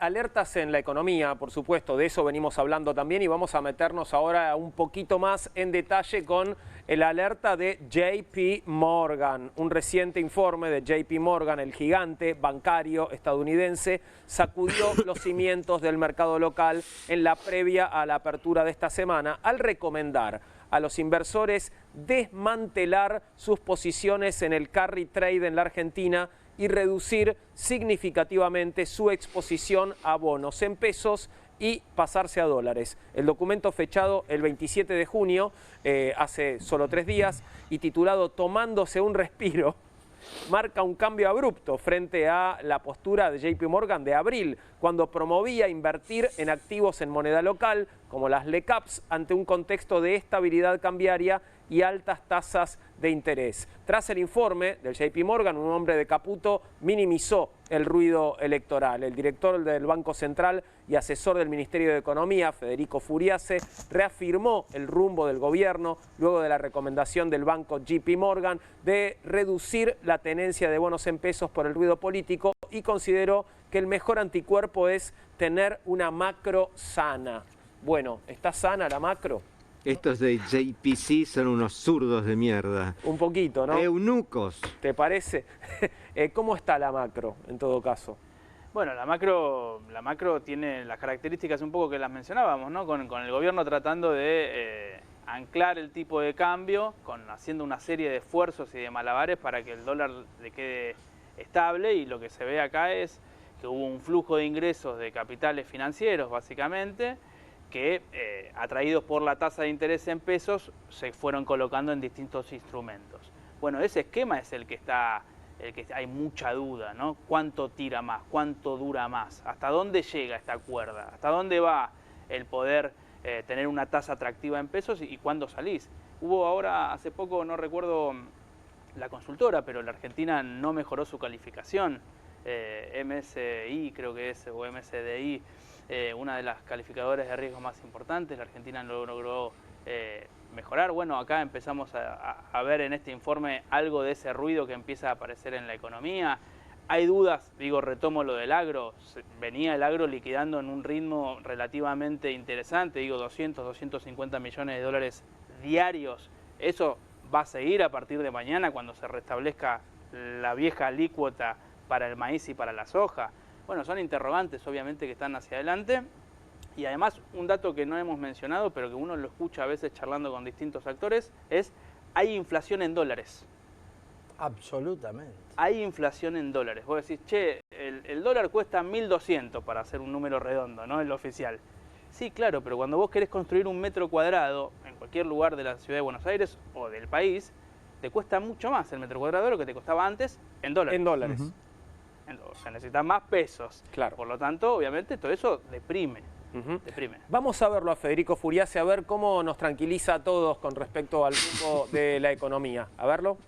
alertas en la economía, por supuesto, de eso venimos hablando también y vamos a meternos ahora un poquito más en detalle con el alerta de JP Morgan. Un reciente informe de JP Morgan, el gigante bancario estadounidense, sacudió los cimientos del mercado local en la previa a la apertura de esta semana al recomendar a los inversores desmantelar sus posiciones en el carry trade en la Argentina y reducir significativamente su exposición a bonos en pesos y pasarse a dólares. El documento fechado el 27 de junio, hace solo 3 días, y titulado Tomándose un respiro, marca un cambio abrupto frente a la postura de JP Morgan de abril, cuando promovía invertir en activos en moneda local, como las LECAPs, ante un contexto de estabilidad cambiaria y altas tasas de interés. Tras el informe del JP Morgan, un hombre de Caputo minimizó el ruido electoral. El director del Banco Central y asesor del Ministerio de Economía, Federico Furiase, reafirmó el rumbo del gobierno luego de la recomendación del banco JP Morgan de reducir la tenencia de bonos en pesos por el ruido político y consideró que el mejor anticuerpo es tener una macro sana. Bueno, ¿está sana la macro? Estos de JPC son unos zurdos de mierda. Un poquito, ¿no? Eunucos. ¿Te parece? ¿Cómo está la macro, en todo caso? Bueno, la macro tiene las características un poco que las mencionábamos, ¿no? Con el gobierno tratando de anclar el tipo de cambio, haciendo una serie de esfuerzos y de malabares para que el dólar le quede estable, y lo que se ve acá es que hubo un flujo de ingresos de capitales financieros, básicamente, que atraídos por la tasa de interés en pesos se fueron colocando en distintos instrumentos. Bueno, ese esquema es el que hay mucha duda, ¿no? ¿Cuánto tira más? ¿Cuánto dura más? ¿Hasta dónde llega esta cuerda? ¿Hasta dónde va el poder tener una tasa atractiva en pesos y cuándo salís? Hubo ahora, hace poco, no recuerdo la consultora, pero la Argentina no mejoró su calificación. MSI creo que es, o MSDI, una de las calificadoras de riesgo más importantes. La Argentina no logró mejorar. Bueno, acá empezamos a ver en este informe algo de ese ruido que empieza a aparecer en la economía. Hay dudas, retomo lo del agro. Venía el agro liquidando en un ritmo relativamente interesante, 200, 250 millones de dólares diarios. Eso va a seguir a partir de mañana cuando se restablezca la vieja alícuota para el maíz y para la soja. Bueno, son interrogantes obviamente que están hacia adelante, y además un dato que no hemos mencionado pero que uno lo escucha a veces charlando con distintos actores es: hay inflación en dólares. Absolutamente. Hay inflación en dólares. Vos decís, che, el dólar cuesta 1.200 para hacer un número redondo, ¿no? El oficial. Sí, claro, pero cuando vos querés construir un metro cuadrado en cualquier lugar de la ciudad de Buenos Aires o del país, te cuesta mucho más el metro cuadrado de lo que te costaba antes en dólares. En dólares. O sea, necesitas más pesos. Claro. Por lo tanto, obviamente, todo eso deprime. Deprime. Vamos a verlo a Federico Furiase, a ver cómo nos tranquiliza a todos con respecto al rumbo de la economía. A verlo.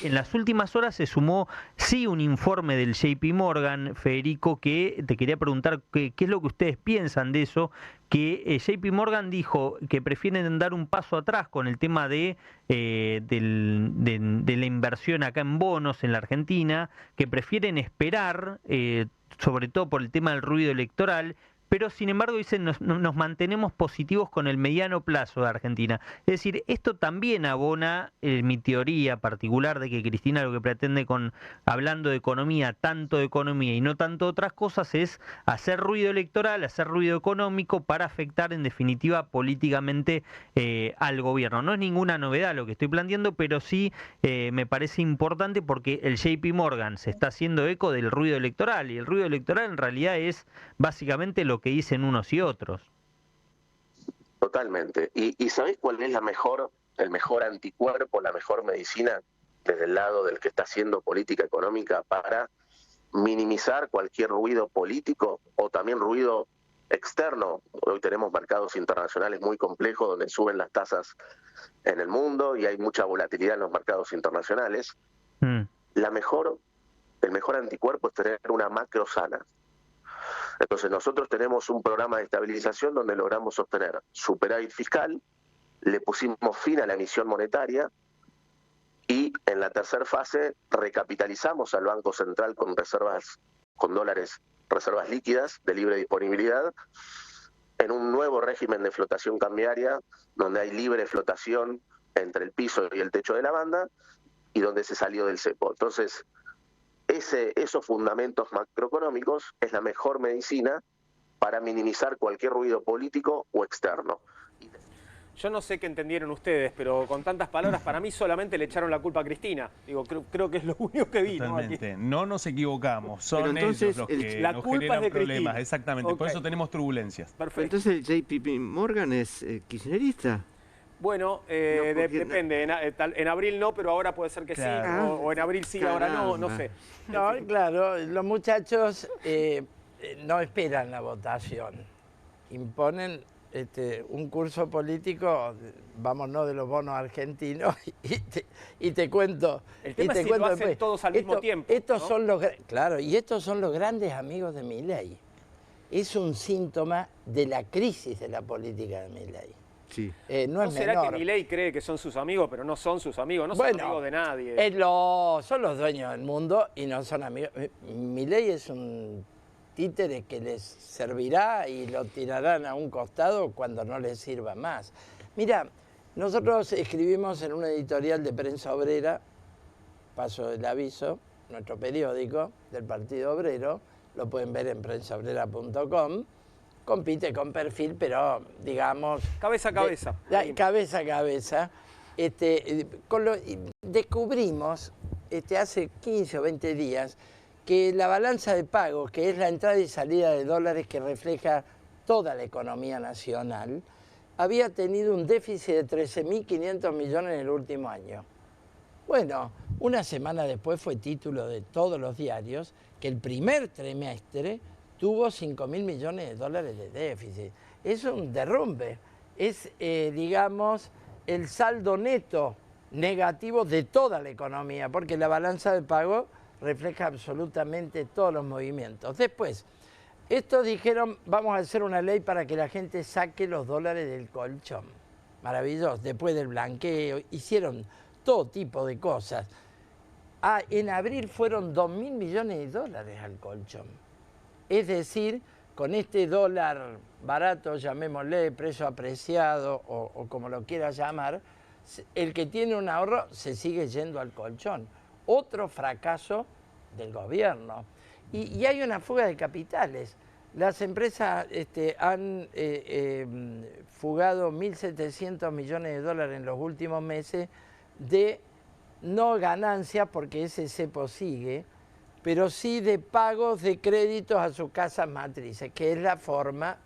En las últimas horas se sumó, sí, un informe del JP Morgan, Federico, que te quería preguntar qué es lo que ustedes piensan de eso, que JP Morgan dijo que prefieren dar un paso atrás con el tema de la inversión acá en bonos en la Argentina, que prefieren esperar, sobre todo por el tema del ruido electoral, pero sin embargo dicen nos mantenemos positivos con el mediano plazo de Argentina. Es decir, esto también abona mi teoría particular de que Cristina lo que pretende hablando de economía, tanto de economía y no tanto de otras cosas, es hacer ruido electoral, hacer ruido económico para afectar en definitiva políticamente al gobierno. No es ninguna novedad lo que estoy planteando, pero sí me parece importante porque el JP Morgan se está haciendo eco del ruido electoral, y el ruido electoral en realidad es básicamente lo que dicen unos y otros. Totalmente. ¿Y sabés cuál es el mejor anticuerpo, la mejor medicina desde el lado del que está haciendo política económica para minimizar cualquier ruido político o también ruido externo? Hoy tenemos mercados internacionales muy complejos donde suben las tasas en el mundo y hay mucha volatilidad en los mercados internacionales. El mejor anticuerpo es tener una macro sana. Entonces nosotros tenemos un programa de estabilización donde logramos obtener superávit fiscal, le pusimos fin a la emisión monetaria y en la tercera fase recapitalizamos al Banco Central con dólares, reservas líquidas de libre disponibilidad, en un nuevo régimen de flotación cambiaria donde hay libre flotación entre el piso y el techo de la banda y donde se salió del cepo. Entonces, esos fundamentos macroeconómicos es la mejor medicina para minimizar cualquier ruido político o externo. Yo no sé qué entendieron ustedes, pero con tantas palabras, para mí solamente le echaron la culpa a Cristina. Digo, creo que es lo único que vi. Totalmente. No nos equivocamos. Son entonces, ellos los que la nos culpa generan es de problemas. Cristina. Exactamente. Por eso tenemos turbulencias. Perfecto. Entonces el JP Morgan es kirchnerista. Bueno, depende. En abril no, pero ahora puede ser que Claro. sí. O en abril sí, ahora no sé. No, claro, los muchachos no esperan la votación. Imponen un curso político, vámonos de los bonos argentinos, y te cuento. El tema es si lo hacen todos al mismo tiempo. Estos ¿no? son y estos son los grandes amigos de Milei. Es un síntoma de la crisis de la política de Milei. Sí. No es será menor. que Milei cree que son sus amigos, pero no son sus amigos, no son amigos de nadie. Son los dueños del mundo y no son amigos. Milei es un títere que les servirá y lo tirarán a un costado cuando no les sirva más. Mira, nosotros escribimos en una editorial de Prensa Obrera, paso el aviso, nuestro periódico del Partido Obrero, lo pueden ver en prensaobrera.com. Compite con Perfil, pero digamos... Cabeza a cabeza. Cabeza a cabeza. Descubrimos hace 15 o 20 días que la balanza de pagos, que es la entrada y salida de dólares que refleja toda la economía nacional, había tenido un déficit de 13.500 millones en el último año. Bueno, una semana después fue título de todos los diarios que el primer trimestre tuvo 5.000 millones de dólares de déficit. Es un derrumbe. Es, digamos, el saldo neto negativo de toda la economía, porque la balanza de pago refleja absolutamente todos los movimientos. Después, estos dijeron, vamos a hacer una ley para que la gente saque los dólares del colchón. Maravilloso. Después del blanqueo, hicieron todo tipo de cosas. En abril fueron 2.000 millones de dólares al colchón. Es decir, con este dólar barato, llamémosle, precio apreciado o como lo quiera llamar, el que tiene un ahorro se sigue yendo al colchón. Otro fracaso del gobierno. Y hay una fuga de capitales. Las empresas han fugado 1.700 millones de dólares en los últimos meses de no ganancias, porque ese cepo sigue, pero sí de pagos de créditos a sus casas matrices, que es la forma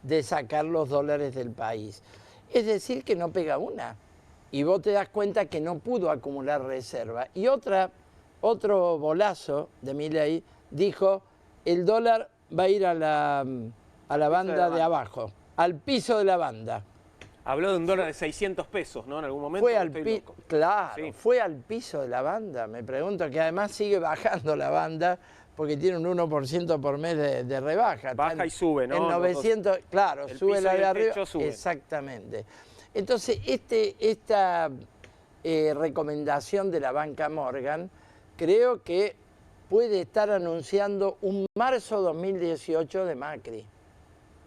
de sacar los dólares del país. Es decir, que no pega una. Y vos te das cuenta que no pudo acumular reserva. Y otro bolazo de Milei dijo, el dólar va a ir a la banda de abajo, al piso de la banda. Habló de un dólar de 600 pesos, ¿no? En algún momento. Fue al estoy loco. claro, Sí. fue al piso de la banda. Me pregunto que además sigue bajando la banda porque tiene un 1% por mes de rebaja. Baja y sube, ¿no? En 900, claro, el sube piso la y de el arriba. techo suben. Exactamente. Entonces, esta recomendación de la banca Morgan, creo que puede estar anunciando un marzo 2018 de Macri.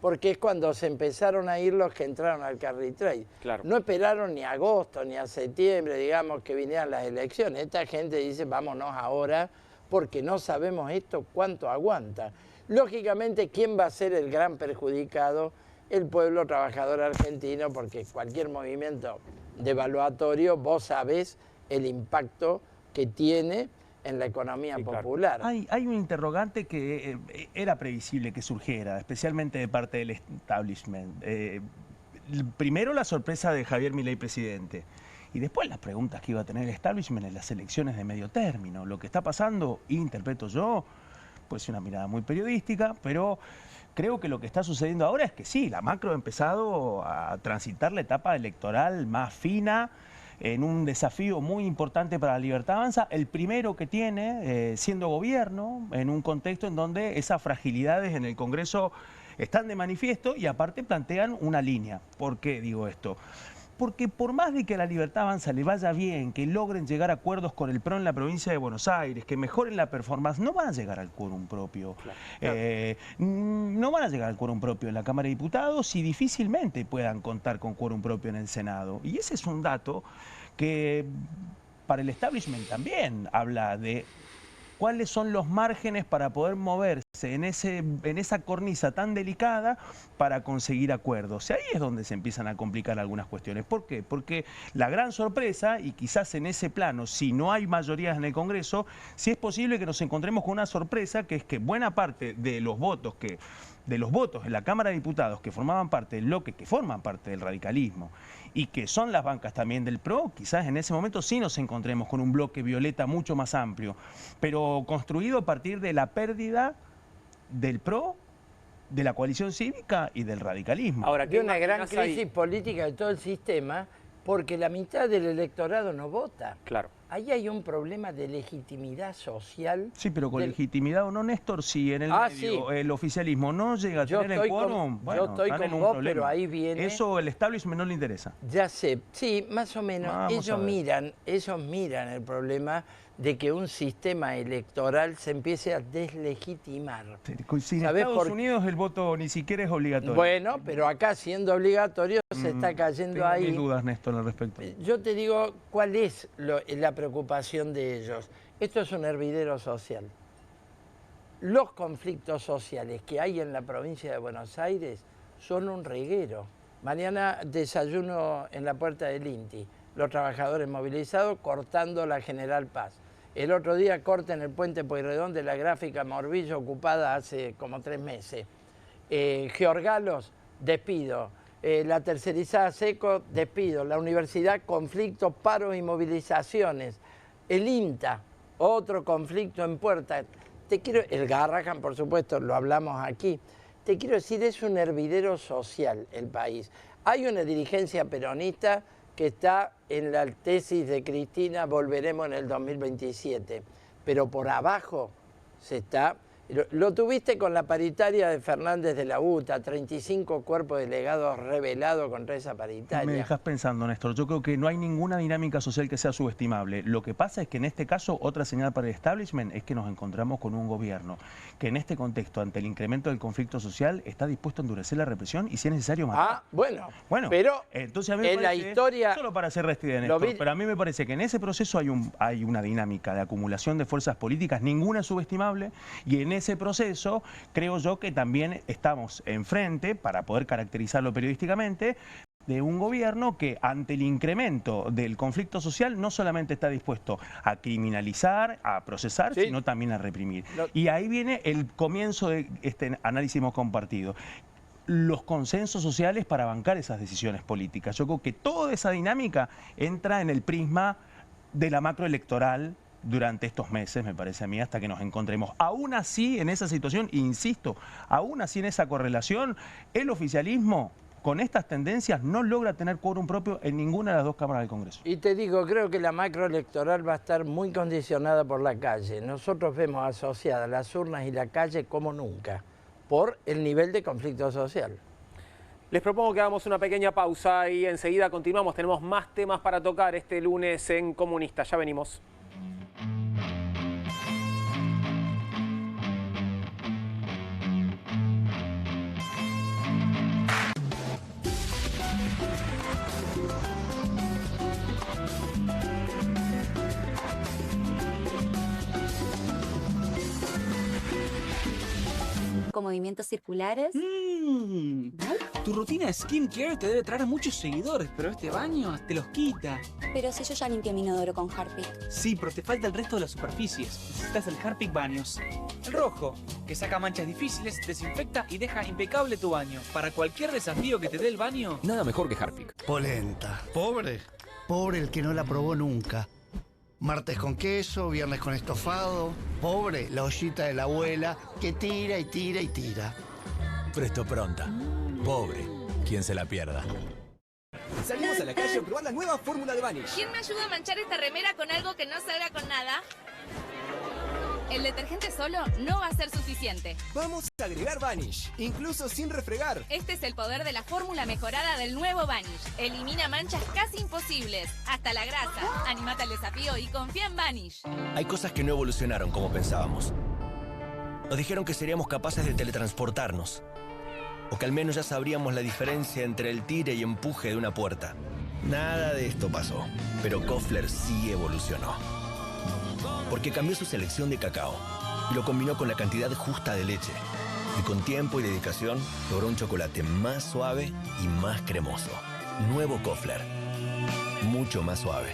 Porque es cuando se empezaron a ir los que entraron al carry trade. Claro. No esperaron ni a agosto ni a septiembre, digamos, que vinieran las elecciones. Esta gente dice, vámonos ahora, porque no sabemos esto cuánto aguanta. Lógicamente, ¿quién va a ser el gran perjudicado? El pueblo trabajador argentino, porque cualquier movimiento devaluatorio, vos sabés el impacto que tiene en la economía popular. Hay un interrogante que era previsible que surgiera, especialmente de parte del establishment. Primero la sorpresa de Javier Milei presidente y después las preguntas que iba a tener el establishment en las elecciones de medio término. Lo que está pasando, interpreto yo, pues una mirada muy periodística, pero creo que lo que está sucediendo ahora es que sí, la macro ha empezado a transitar la etapa electoral más fina, en un desafío muy importante para la Libertad Avanza, el primero que tiene siendo gobierno, en un contexto en donde esas fragilidades en el Congreso están de manifiesto y aparte plantean una línea. ¿Por qué digo esto? Porque por más de que a la Libertad Avanza le vaya bien, que logren llegar a acuerdos con el PRO en la provincia de Buenos Aires, que mejoren la performance, no van a llegar al quórum propio. Claro. No van a llegar al quórum propio en la Cámara de Diputados y difícilmente puedan contar con quórum propio en el Senado. Y ese es un dato que para el establishment también habla de cuáles son los márgenes para poder moverse en esa cornisa tan delicada para conseguir acuerdos. Y ahí es donde se empiezan a complicar algunas cuestiones. ¿Por qué? Porque la gran sorpresa, y quizás en ese plano, si no hay mayorías en el Congreso, sí es posible que nos encontremos con una sorpresa, que es que buena parte de los votos en la Cámara de Diputados que formaban parte del bloque, que forman parte del radicalismo, y que son las bancas también del PRO, quizás en ese momento sí nos encontremos con un bloque violeta mucho más amplio, pero construido a partir de la pérdida del PRO, de la coalición cívica y del radicalismo. Ahora, que una gran crisis política de todo el sistema, porque la mitad del electorado no vota. Claro. Ahí hay un problema de legitimidad social. Sí, pero con legitimidad o no, Néstor, si en el medio el oficialismo no llega a tener el quórum, bueno, yo estoy están con en un vos, problema. pero ahí viene... Eso el establishment no le interesa. Ya sé, sí, más o menos. Vamos a ver. Ellos miran el problema de que un sistema electoral se empiece a deslegitimar. Si en Estados Unidos el voto ni siquiera es obligatorio. Bueno, pero acá siendo obligatorio se está cayendo tengo ahí. mis dudas, Néstor, al respecto. Yo te digo cuál es la preocupación de ellos. Esto es un hervidero social. Los conflictos sociales que hay en la provincia de Buenos Aires son un reguero. Mañana desayuno en la puerta del INTI, los trabajadores movilizados cortando la General Paz. El otro día corte en el puente Pueyrredón de la gráfica Morbillo, ocupada hace como 3 meses. Georgalos, despido. La tercerizada Seco, despido. La universidad, conflicto, paros y movilizaciones. El INTA, otro conflicto en puerta. El Garrahan, por supuesto, lo hablamos aquí. Te quiero decir, es un hervidero social el país. Hay una dirigencia peronista que está en la tesis de Cristina, volveremos en el 2027, pero por abajo se está... Lo tuviste con la paritaria de Fernández de la UTA, 35 cuerpos delegados revelados contra esa paritaria. Me dejas pensando, Néstor. Yo creo que no hay ninguna dinámica social que sea subestimable. Lo que pasa es que en este caso, otra señal para el establishment es que nos encontramos con un gobierno que en este contexto, ante el incremento del conflicto social, está dispuesto a endurecer la represión y si es necesario matar. Bueno, pero entonces a mí me en parece, la historia... Solo para ser restridente, Néstor, pero a mí me parece que en ese proceso hay una dinámica de acumulación de fuerzas políticas, ninguna es subestimable, y en ese proceso creo yo que también estamos enfrente, para poder caracterizarlo periodísticamente, de un gobierno que ante el incremento del conflicto social no solamente está dispuesto a criminalizar, a procesar, sino también a reprimir. Y ahí viene el comienzo de este análisis compartido. Los consensos sociales para bancar esas decisiones políticas. Yo creo que toda esa dinámica entra en el prisma de la macroelectoral durante estos meses, me parece a mí, hasta que nos encontremos. Aún así, en esa situación, insisto, aún así en esa correlación, el oficialismo con estas tendencias no logra tener quórum propio en ninguna de las dos cámaras del Congreso. Y te digo, creo que la macroelectoral va a estar muy condicionada por la calle. Nosotros vemos asociadas las urnas y la calle como nunca, por el nivel de conflicto social. Les propongo que hagamos una pequeña pausa y enseguida continuamos. Tenemos más temas para tocar este lunes en Comunista. Ya venimos. Con movimientos circulares. Tu rutina de skincare te debe traer muchos seguidores, pero este baño te los quita. Pero si yo ya limpié mi inodoro con Harpic. Sí, pero te falta el resto de las superficies. Necesitas el Harpic Baños. El rojo, que saca manchas difíciles, desinfecta y deja impecable tu baño. Para cualquier desafío que te dé el baño, nada mejor que Harpic. Polenta. ¿Pobre? Pobre el que no la probó nunca. Martes con queso, viernes con estofado. Pobre la ollita de la abuela que tira y tira y tira. Presto pronta. Pobre quien se la pierda. Salimos a la calle a probar la nueva fórmula de Vanish. ¿Quién me ayuda a manchar esta remera con algo que no salga con nada? El detergente solo no va a ser suficiente. Vamos a agregar Vanish, incluso sin refregar. Este es el poder de la fórmula mejorada del nuevo Vanish. Elimina manchas casi imposibles, hasta la grasa. Animate al desafío y confía en Vanish. Hay cosas que no evolucionaron como pensábamos. Nos dijeron que seríamos capaces de teletransportarnos. O que al menos ya sabríamos la diferencia entre el tire y empuje de una puerta. Nada de esto pasó. Pero Koffler sí evolucionó. Porque cambió su selección de cacao y lo combinó con la cantidad justa de leche. Y con tiempo y dedicación logró un chocolate más suave y más cremoso. Nuevo Koffler. Mucho más suave.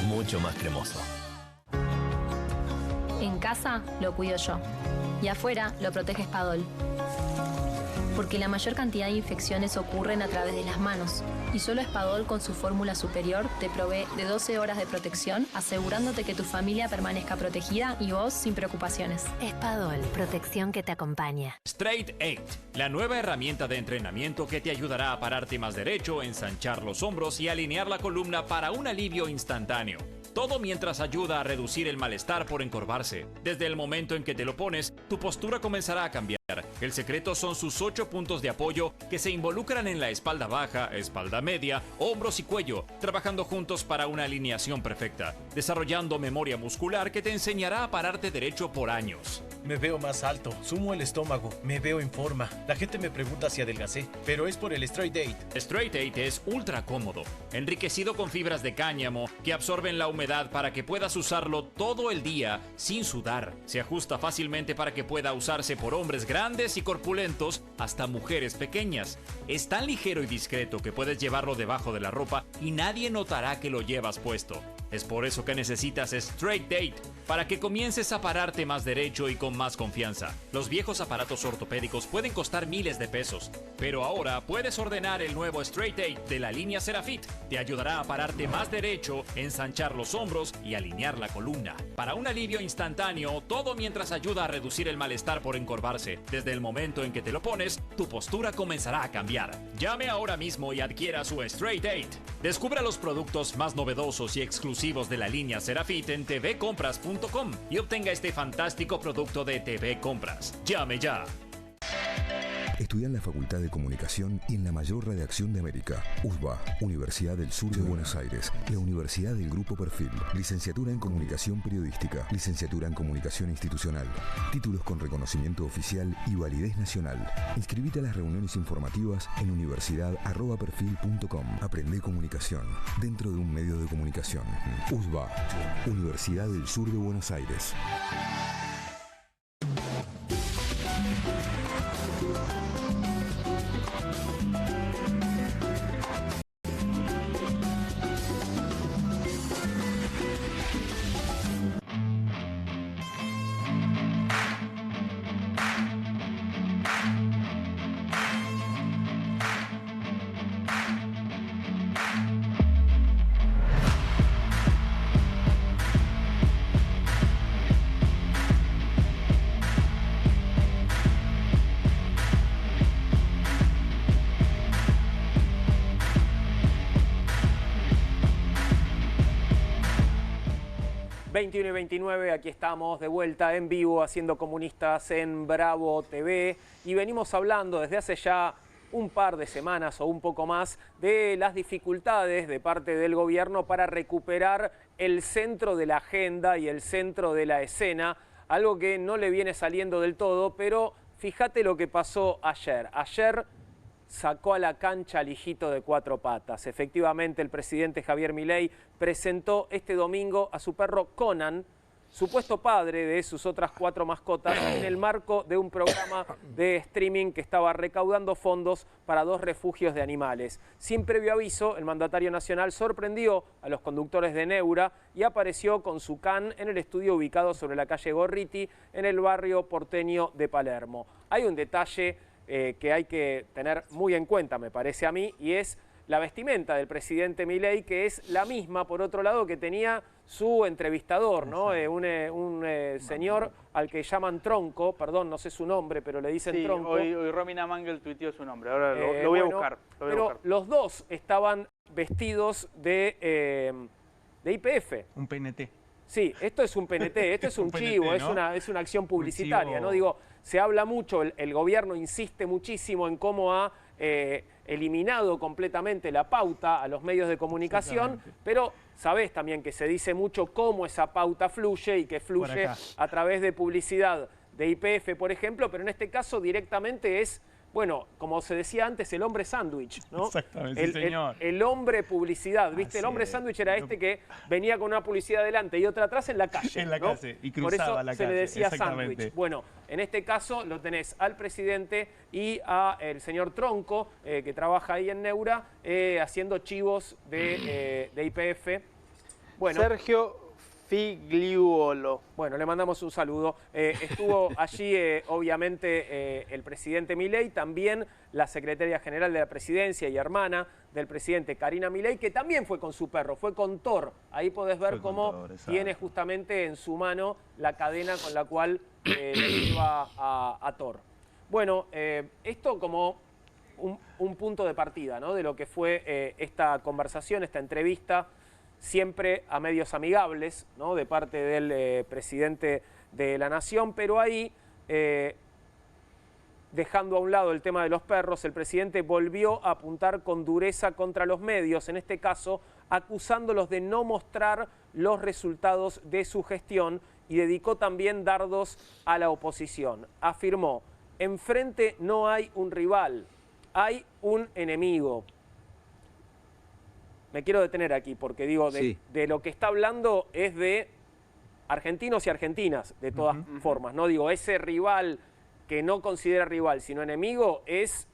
Mucho más cremoso. En casa lo cuido yo. Y afuera lo protege Spadol. Porque la mayor cantidad de infecciones ocurren a través de las manos. Y solo Spadol con su fórmula superior te provee de 12 horas de protección, asegurándote que tu familia permanezca protegida y vos sin preocupaciones. Spadol, protección que te acompaña. Straight 8, la nueva herramienta de entrenamiento que te ayudará a pararte más derecho, ensanchar los hombros y alinear la columna para un alivio instantáneo. Todo mientras ayuda a reducir el malestar por encorvarse. Desde el momento en que te lo pones, tu postura comenzará a cambiar. El secreto son sus 8 puntos de apoyo que se involucran en la espalda baja, espalda media, hombros y cuello, trabajando juntos para una alineación perfecta, desarrollando memoria muscular que te enseñará a pararte derecho por años. Me veo más alto, sumo el estómago, me veo en forma. La gente me pregunta si adelgacé, pero es por el Straight 8. Straight 8 es ultra cómodo, enriquecido con fibras de cáñamo que absorben la humedad para que puedas usarlo todo el día sin sudar. Se ajusta fácilmente para que pueda usarse por hombres grandes y corpulentos hasta mujeres pequeñas. Es tan ligero y discreto que puedes llevarlo debajo de la ropa y nadie notará que lo llevas puesto. Es por eso que necesitas Straight 8, para que comiences a pararte más derecho y con más confianza. Los viejos aparatos ortopédicos pueden costar miles de pesos, pero ahora puedes ordenar el nuevo Straight 8 de la línea Serafit. Te ayudará a pararte más derecho, ensanchar los hombros y alinear la columna. Para un alivio instantáneo, todo mientras ayuda a reducir el malestar por encorvarse. Desde el momento en que te lo pones, tu postura comenzará a cambiar. Llame ahora mismo y adquiera su Straight 8. Descubra los productos más novedosos y exclusivos de la línea Serafit en tvcompras.com y obtenga este fantástico producto de TV Compras. Llame ya. Estudia en la Facultad de Comunicación y en la mayor redacción de América. USBA, Universidad del Sur de Buenos Aires. La Universidad del Grupo Perfil. Licenciatura en Comunicación Periodística. Licenciatura en Comunicación Institucional. Títulos con reconocimiento oficial y validez nacional. Inscribite a las reuniones informativas en universidad@perfil.com. Aprende comunicación dentro de un medio de comunicación. USBA, Universidad del Sur de Buenos Aires. 21 y 29, aquí estamos de vuelta en vivo haciendo Comunistas en Bravo TV y venimos hablando desde hace ya un par de semanas o un poco más de las dificultades de parte del gobierno para recuperar el centro de la agenda y el centro de la escena, algo que no le viene saliendo del todo, pero fíjate lo que pasó ayer. Ayer sacó a la cancha al hijito de cuatro patas. Efectivamente, el presidente Javier Milei presentó este domingo a su perro Conan, supuesto padre de sus otras 4 mascotas, en el marco de un programa de streaming que estaba recaudando fondos para 2 refugios de animales. Sin previo aviso, el mandatario nacional sorprendió a los conductores de Neura y apareció con su can en el estudio ubicado sobre la calle Gorriti, en el barrio porteño de Palermo. Hay un detalle que hay que tener muy en cuenta, me parece a mí, y es la vestimenta del presidente Milei, que es la misma, por otro lado, que tenía su entrevistador, ¿no? Un señor al que llaman Tronco, perdón, no sé su nombre, pero le dicen Tronco. Hoy Romina Mangel tuiteó su nombre, ahora lo voy a buscar. Pero los dos estaban vestidos de YPF. Un PNT. Sí, esto es un PNT, esto es un chivo, ¿no? es una acción publicitaria, ¿no? Digo, se habla mucho, el gobierno insiste muchísimo en cómo ha eliminado completamente la pauta a los medios de comunicación, pero sabés también que se dice mucho cómo esa pauta fluye y que fluye a través de publicidad de YPF, por ejemplo, pero en este caso directamente es, bueno, como se decía antes, el hombre sándwich, ¿no? Exactamente, sí, señor. El hombre publicidad, ¿viste? El hombre sándwich era este que venía con una publicidad delante y otra atrás en la calle. En la ¿no? calle, y cruzaba la calle. Se le decía sándwich. Bueno, en este caso lo tenés al presidente y al señor Tronco, que trabaja ahí en Neura, haciendo chivos de YPF. Bueno, Sergio Figliuolo. Bueno, le mandamos un saludo. Estuvo allí, obviamente, el presidente Milei, también la secretaria general de la presidencia y hermana del presidente, Karina Milei, que también fue con su perro, fue con Thor. Ahí podés ver cómo tiene justamente en su mano la cadena con la cual le lleva a Thor. Bueno, esto como un punto de partida, ¿no? De lo que fue esta conversación, esta entrevista, siempre a medios amigables, ¿no? De parte del presidente de la Nación, pero ahí, dejando a un lado el tema de los perros, el presidente volvió a apuntar con dureza contra los medios, en este caso acusándolos de no mostrar los resultados de su gestión y dedicó también dardos a la oposición. Afirmó, enfrente no hay un rival, hay un enemigo. Me quiero detener aquí porque digo, de lo que está hablando es de argentinos y argentinas, de todas formas, ¿no? Digo, ese rival que no considera rival, sino enemigo, es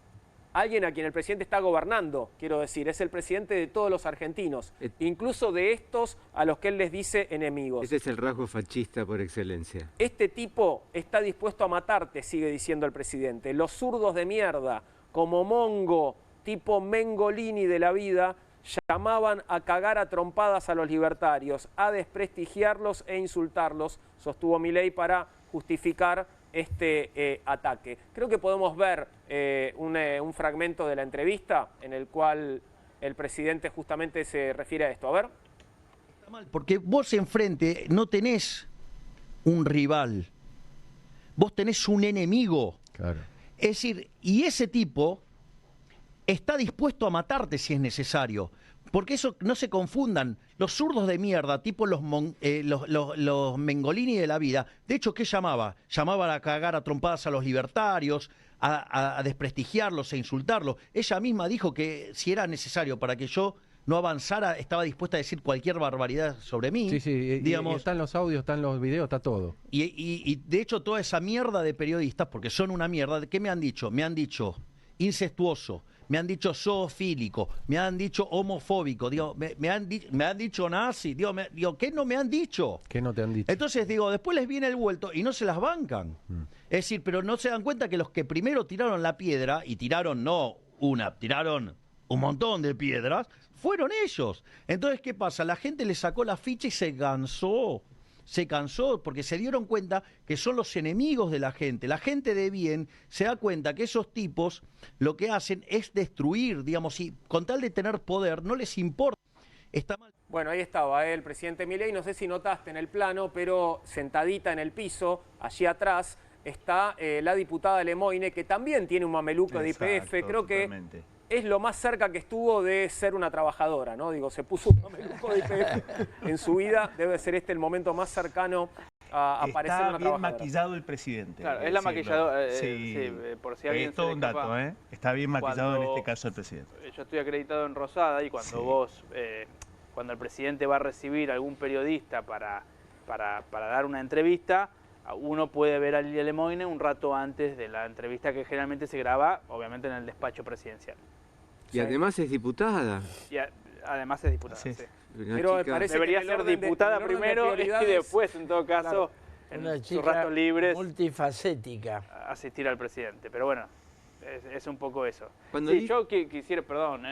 alguien a quien el presidente está gobernando, quiero decir, es el presidente de todos los argentinos, incluso de estos a los que él les dice enemigos. Ese es el rasgo fascista por excelencia. Este tipo está dispuesto a matarte, sigue diciendo el presidente. Los zurdos de mierda, como Mongo, tipo Mengolini de la vida, llamaban a cagar a trompadas a los libertarios, a desprestigiarlos e insultarlos, sostuvo Milei para justificar este ataque. Creo que podemos ver un fragmento de la entrevista en el cual el presidente justamente se refiere a esto. A ver. Está mal, porque vos enfrente no tenés un rival, vos tenés un enemigo. Claro. Es decir, y ese tipo está dispuesto a matarte si es necesario. Porque eso, no se confundan, los zurdos de mierda, tipo los Mengolini de la vida, de hecho, ¿qué llamaba? Llamaban a cagar a trompadas a los libertarios, a desprestigiarlos e insultarlos. Ella misma dijo que si era necesario para que yo no avanzara, estaba dispuesta a decir cualquier barbaridad sobre mí. Sí, sí, digamos, y están los audios, están los videos, está todo. Y de hecho, toda esa mierda de periodistas, porque son una mierda, ¿qué me han dicho? Me han dicho incestuoso, me han dicho zoofílico, me han dicho homofóbico, digo, me han dicho nazi, digo, ¿qué no me han dicho? ¿Qué no te han dicho? Entonces, digo, después les viene el vuelto y no se las bancan. Es decir, pero no se dan cuenta que los que primero tiraron la piedra, y tiraron no una, tiraron un montón de piedras, fueron ellos. Entonces, ¿qué pasa? La gente le sacó la ficha y se cansó. Se cansó porque se dieron cuenta que son los enemigos de la gente. La gente de bien se da cuenta que esos tipos lo que hacen es destruir, digamos, y con tal de tener poder no les importa. Está mal. Bueno, ahí estaba el presidente Milei, no sé si notaste en el plano, pero sentadita en el piso, allí atrás, está la diputada Lemoine, que también tiene un mameluco de YPF, creo que es lo más cerca que estuvo de ser una trabajadora, ¿no? Digo, se puso un mameluco de YPF en su vida, debe ser este el momento más cercano a aparecer una trabajadora. Está bien maquillado el presidente. Claro, es la maquilladora, sí, por si alguien es todo un dato, Está bien maquillado en este caso el presidente. Yo estoy acreditado en Rosada y cuando cuando el presidente va a recibir a algún periodista para dar una entrevista, uno puede ver a Lilia Lemoine un rato antes de la entrevista que generalmente se graba, obviamente en el despacho presidencial. Y además es diputada. Y además es diputada, sí. Pero parece debería que ser diputada primero y después, en todo caso, en sus ratos libres, multifacética, asistir al presidente. Pero bueno, es un poco eso. Yo quisiera, perdón,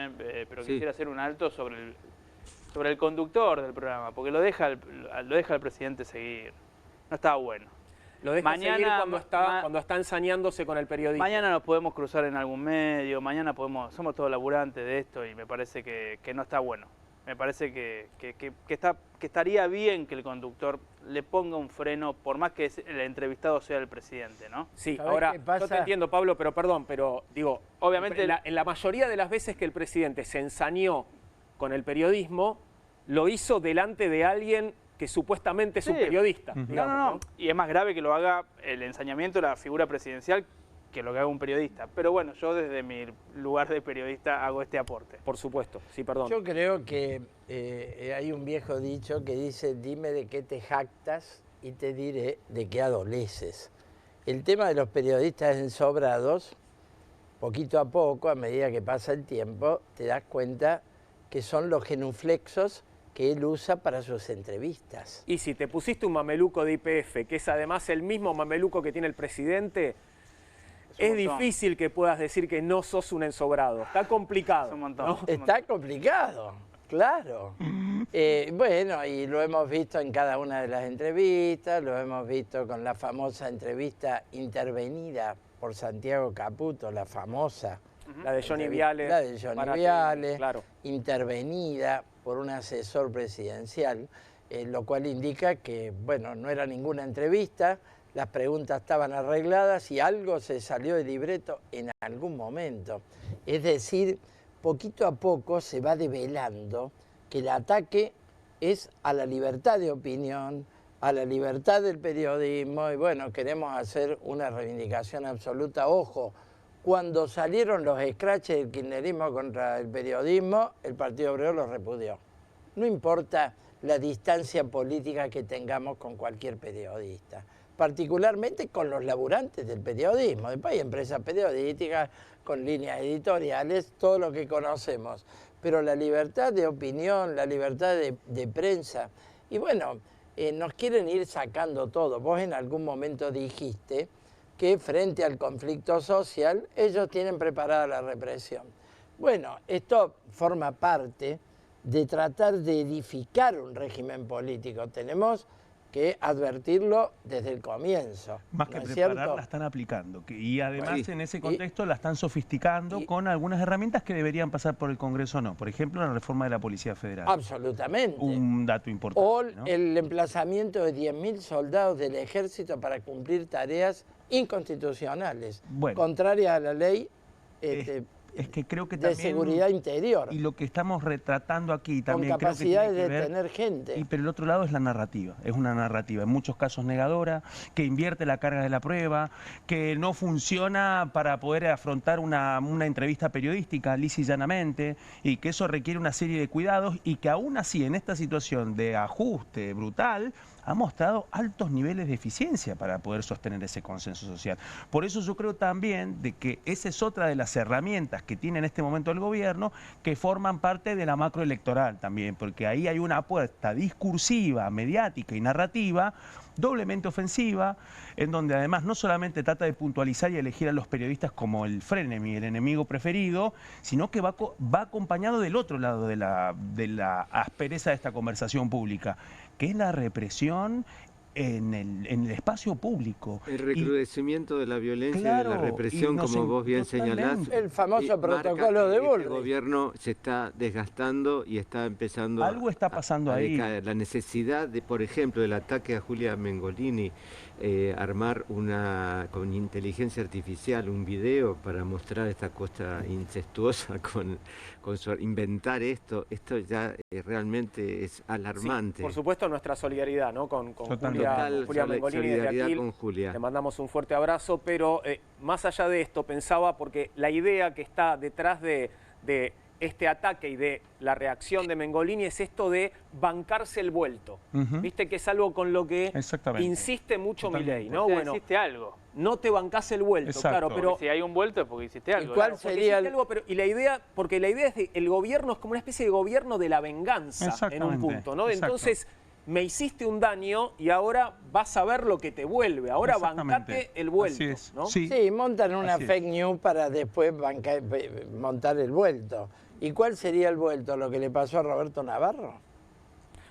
pero quisiera hacer un alto sobre el conductor del programa, porque lo deja el presidente seguir. No está bueno. Lo deja seguir cuando está ensañándose con el periodista. Mañana nos podemos cruzar en algún medio, mañana somos todos laburantes de esto y me parece que no está bueno. Me parece que estaría bien que el conductor le ponga un freno, por más que el entrevistado sea el presidente, ¿no? Sí, ahora, yo te entiendo, Pablo, pero digo, obviamente en la mayoría de las veces que el presidente se ensañó con el periodismo, lo hizo delante de alguien que supuestamente es un periodista. Digamos, no. Y es más grave que lo haga el ensañamiento de la figura presidencial que lo que haga un periodista. Pero bueno, yo desde mi lugar de periodista hago este aporte. Por supuesto, sí, perdón. Yo creo que hay un viejo dicho que dice, dime de qué te jactas y te diré de qué adoleces. El tema de los periodistas ensobrados, poquito a poco, a medida que pasa el tiempo, te das cuenta que son los genuflexos que él usa para sus entrevistas. Y si te pusiste un mameluco de YPF, que es además el mismo mameluco que tiene el presidente, es difícil que puedas decir que no sos un ensobrado. Está complicado. ¿no? Está complicado, claro. Bueno, y lo hemos visto en cada una de las entrevistas, lo hemos visto con la famosa entrevista intervenida por Santiago Caputo, la famosa. La de Johnny Viale. La de Johnny Viale, claro. Intervenida por un asesor presidencial, lo cual indica que, bueno, no era ninguna entrevista, las preguntas estaban arregladas y algo se salió del libreto en algún momento. Es decir, poquito a poco se va develando que el ataque es a la libertad de opinión, a la libertad del periodismo, y bueno, queremos hacer una reivindicación absoluta. Ojo, cuando salieron los escraches del kirchnerismo contra el periodismo, el Partido Obrero los repudió. No importa la distancia política que tengamos con cualquier periodista, particularmente con los laburantes del periodismo. Después hay empresas periodísticas con líneas editoriales, todo lo que conocemos. Pero la libertad de opinión, la libertad de prensa, y bueno, nos quieren ir sacando todo. Vos en algún momento dijiste que frente al conflicto social ellos tienen preparada la represión. Bueno, esto forma parte de tratar de edificar un régimen político. Tenemos que advertirlo desde el comienzo. Más que preparar, la están aplicando. Y además en ese contexto la están sofisticando con algunas herramientas que deberían pasar por el Congreso o no. Por ejemplo, la reforma de la Policía Federal. Absolutamente. Un dato importante. O ¿no? el emplazamiento de 10.000 soldados del Ejército para cumplir tareas inconstitucionales, contrarias a la ley es que creo que de también, seguridad interior. Y lo que estamos retratando aquí también con capacidad creo que tiene que de ver, tener gente. Pero el otro lado es la narrativa, es una narrativa, en muchos casos negadora, que invierte la carga de la prueba, que no funciona para poder afrontar una entrevista periodística lisa y llanamente, y que eso requiere una serie de cuidados, y que aún así en esta situación de ajuste brutal ha mostrado altos niveles de eficiencia para poder sostener ese consenso social. Por eso yo creo también de que esa es otra de las herramientas que tiene en este momento el gobierno, que forman parte de la macroelectoral también, porque ahí hay una apuesta discursiva, mediática y narrativa doblemente ofensiva, en donde además no solamente trata de puntualizar y elegir a los periodistas como el frenemy, el enemigo preferido, sino que va acompañado del otro lado de la aspereza de esta conversación pública, que es la represión en el espacio público. El recrudecimiento de la violencia, de la represión, como vos bien señalás. El famoso protocolo de Bullrich. El gobierno se está desgastando y está empezando algo está pasando ahí. Decaer. La necesidad de, por ejemplo, el ataque a Julia Mengolini, armar con inteligencia artificial un video para mostrar esta cosa incestuosa inventar esto ya realmente es alarmante. Sí, por supuesto, nuestra solidaridad, ¿no? con Julia Mengolini desde aquí. Con Julia. Le mandamos un fuerte abrazo, pero más allá de esto, pensaba, porque la idea que está detrás de este ataque y de la reacción de Mengolini es esto de bancarse el vuelto. Viste que es algo con lo que insiste mucho Milei, ¿no? Bueno, hiciste algo. No te bancás el vuelto, claro, pero si hay un vuelto es porque hiciste algo. ¿Y cuál sería algo, y la idea, porque la idea es de el gobierno es como una especie de gobierno de la venganza en un punto, ¿no? Entonces, me hiciste un daño y ahora vas a ver lo que te vuelve. Ahora bancate el vuelto, ¿no? Sí, montan una fake news para después montar el vuelto. ¿Y cuál sería el vuelto? ¿Lo que le pasó a Roberto Navarro?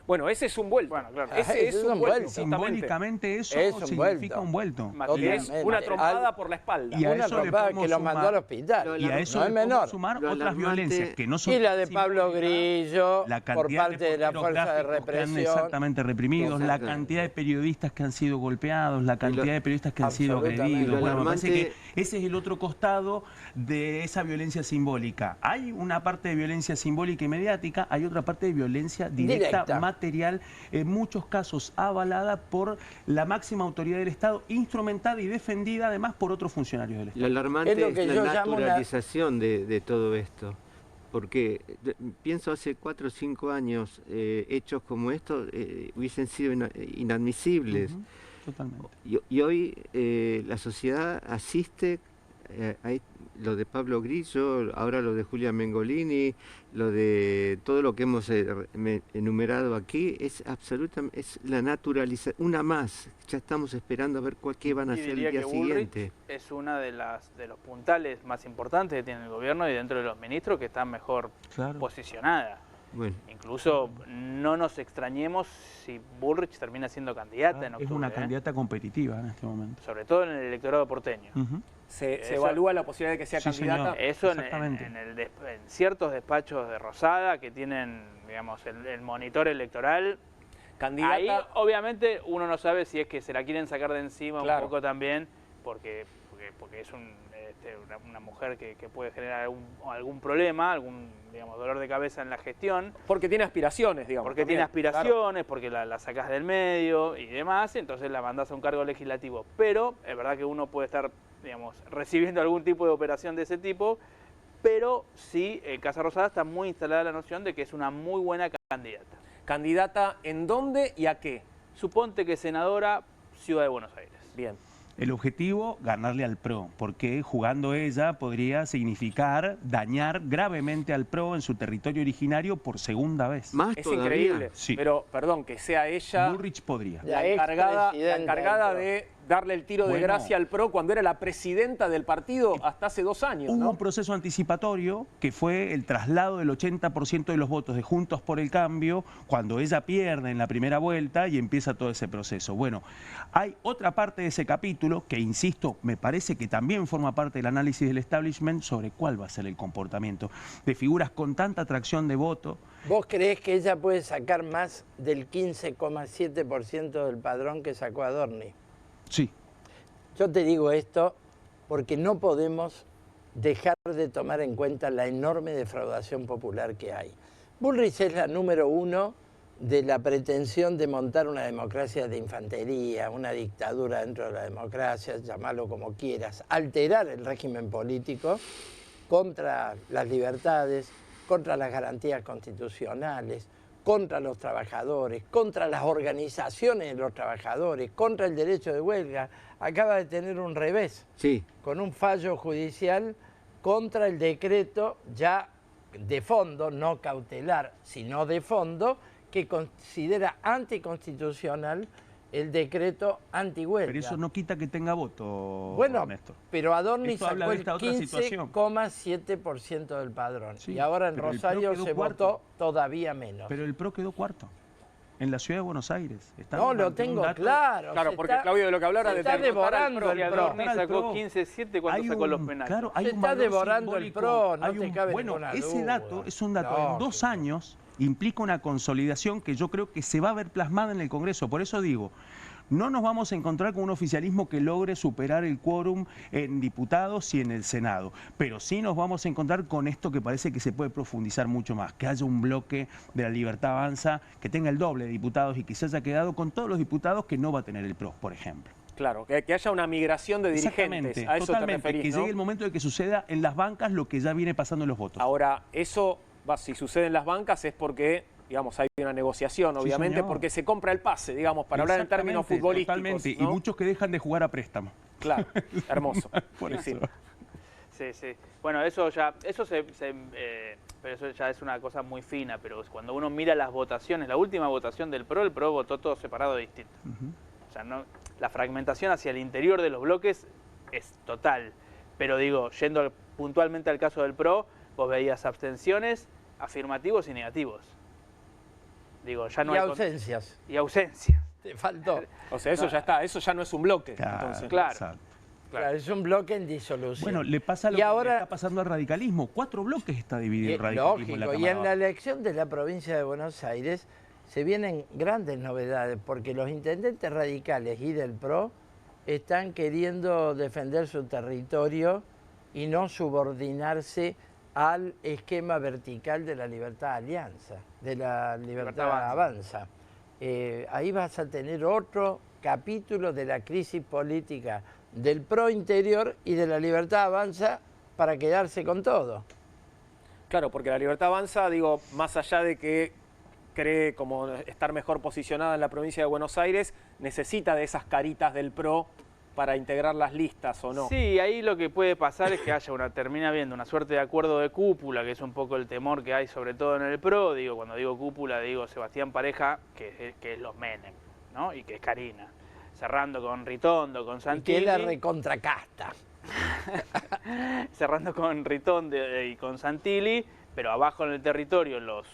Bueno, ese es un vuelto. Bueno, claro. Ese es un vuelto. Simbólicamente eso significa un vuelto. Es una trompada por la espalda. Y a una eso trompada que lo mandó al hospital. Y a eso no es menor. Sumar otras violencias que no son. Y la de Pablo Grillo, por parte de la fuerza de represión. Exactamente reprimidos, la cantidad de periodistas que han sido golpeados, la cantidad de periodistas que han sido agredidos. Bueno, me parece que ese es el otro costado de esa violencia simbólica. Hay una parte de violencia simbólica y mediática, hay otra parte de violencia directa. Material, en muchos casos avalada por la máxima autoridad del Estado, instrumentada y defendida además por otros funcionarios del Estado. Lo alarmante es la naturalización de todo esto, porque pienso hace 4 o 5 años hechos como estos hubiesen sido inadmisibles. Totalmente. Y hoy la sociedad asiste a lo de Pablo Grillo, ahora lo de Julia Mengolini, lo de todo lo que hemos enumerado aquí, es absolutamente, es la naturalización, una más. Ya estamos esperando a ver qué van a hacer el día siguiente. Es una de los puntales más importantes que tiene el gobierno y dentro de los ministros que está mejor posicionada. Bueno. Incluso no nos extrañemos si Bullrich termina siendo candidata en octubre. Es una candidata competitiva en este momento. Sobre todo en el electorado porteño. ¿Se evalúa la posibilidad de que sea candidata? Señor. Eso en ciertos despachos de Rosada que tienen, digamos, el monitor electoral. Candidata. Ahí, obviamente, uno no sabe si es que se la quieren sacar de encima un poco también, porque es una mujer que puede generar algún problema, algún dolor de cabeza en la gestión. Porque tiene aspiraciones, digamos. Porque tiene aspiraciones, porque la sacás del medio y demás, entonces la mandás a un cargo legislativo. Pero es verdad que uno puede estar, digamos, recibiendo algún tipo de operación de ese tipo, pero sí, en Casa Rosada está muy instalada la noción de que es una muy buena candidata. ¿Candidata en dónde y a qué? Suponte que senadora, Ciudad de Buenos Aires. Bien. El objetivo, ganarle al PRO, porque jugando ella podría significar dañar gravemente al PRO en su territorio originario por segunda vez. Es increíble, pero perdón, que sea ella Bullrich podría. la encargada de darle el tiro de gracia al PRO cuando era la presidenta del partido hasta hace 2 años. Hubo un proceso anticipatorio que fue el traslado del 80% de los votos de Juntos por el Cambio cuando ella pierde en la primera vuelta y empieza todo ese proceso. Bueno, hay otra parte de ese capítulo que, insisto, me parece que también forma parte del análisis del establishment sobre cuál va a ser el comportamiento de figuras con tanta atracción de voto. ¿Vos creés que ella puede sacar más del 15,7% del padrón que sacó Adorni? Sí. Yo te digo esto porque no podemos dejar de tomar en cuenta la enorme defraudación popular que hay. Bullrich es la número 1 de la pretensión de montar una democracia de infantería, una dictadura dentro de la democracia, llamarlo como quieras, alterar el régimen político contra las libertades, contra las garantías constitucionales, contra los trabajadores, contra las organizaciones de los trabajadores, contra el derecho de huelga. Acaba de tener un revés, con un fallo judicial contra el decreto ya de fondo, no cautelar, sino de fondo, que considera anticonstitucional el decreto antihuelga. Pero eso no quita que tenga voto, bueno, Néstor. Pero Adorni sacó el 15,7% del padrón. Y ahora en Rosario se votó todavía menos. Pero el PRO quedó cuarto. en la ciudad de Buenos Aires. No, lo tengo claro. Claro, porque Claudio de lo que habla era de está devorando el PRO. Sacó 15-7 cuando sacó los penales. Claro, hay se está devorando el PRO, no te cabe bueno, ninguna ese duda. dato es un dato. No, en 2 años implica una consolidación que yo creo que se va a ver plasmada en el Congreso. Por eso digo, no nos vamos a encontrar con un oficialismo que logre superar el quórum en diputados y en el Senado, pero sí nos vamos a encontrar con esto que parece que se puede profundizar mucho más, que haya un bloque de la Libertad Avanza que tenga el doble de diputados y que se haya quedado con todos los diputados que no va a tener el PRO, por ejemplo. Claro, que haya una migración de dirigentes. A eso totalmente, te referís, que ¿no? llegue el momento de que suceda en las bancas lo que ya viene pasando en los votos. Ahora, eso, si sucede en las bancas es porque, digamos, hay una negociación, obviamente, señor. porque se compra el pase, digamos, para hablar en términos futbolísticos. Totalmente, ¿no? y muchos que dejan de jugar a préstamo. Claro, hermoso. Por eso. Sí, sí. Bueno, pero eso ya es una cosa muy fina, pero cuando uno mira las votaciones, la última votación del PRO, el PRO votó todo separado y distinto. O sea, no, la fragmentación hacia el interior de los bloques es total. Pero digo, yendo puntualmente al caso del PRO, vos veías abstenciones, afirmativos y negativos. Digo, ya no y hay ausencias. Y ausencias. Te faltó. O sea, eso ya está, eso ya no es un bloque. Entonces. Claro. Claro, es un bloque en disolución. Bueno, le pasa lo que le está pasando al radicalismo. 4 bloques está dividido el radicalismo. Lógico, en la y Cámara en la elección de la provincia de Buenos Aires se vienen grandes novedades, porque los intendentes radicales y del PRO están queriendo defender su territorio y no subordinarse al esquema vertical de la Libertad Alianza, de la Libertad Avanza. Ahí vas a tener otro capítulo de la crisis política del PRO interior y de la Libertad Avanza para quedarse con todo. Claro, porque la Libertad Avanza, digo, más allá de que cree como estar mejor posicionada en la provincia de Buenos Aires, necesita de esas caritas del PRO para integrar las listas, ¿o no? Sí, ahí lo que puede pasar es que termina habiendo una suerte de acuerdo de cúpula, que es un poco el temor que hay sobre todo en el PRO. Digo, cuando digo cúpula, digo Sebastián Pareja, que es los Menem, ¿no? Y que es Karina. Cerrando con Ritondo, con Santilli. Y que es la recontracasta. Cerrando con Ritondo y con Santilli, pero abajo en el territorio, los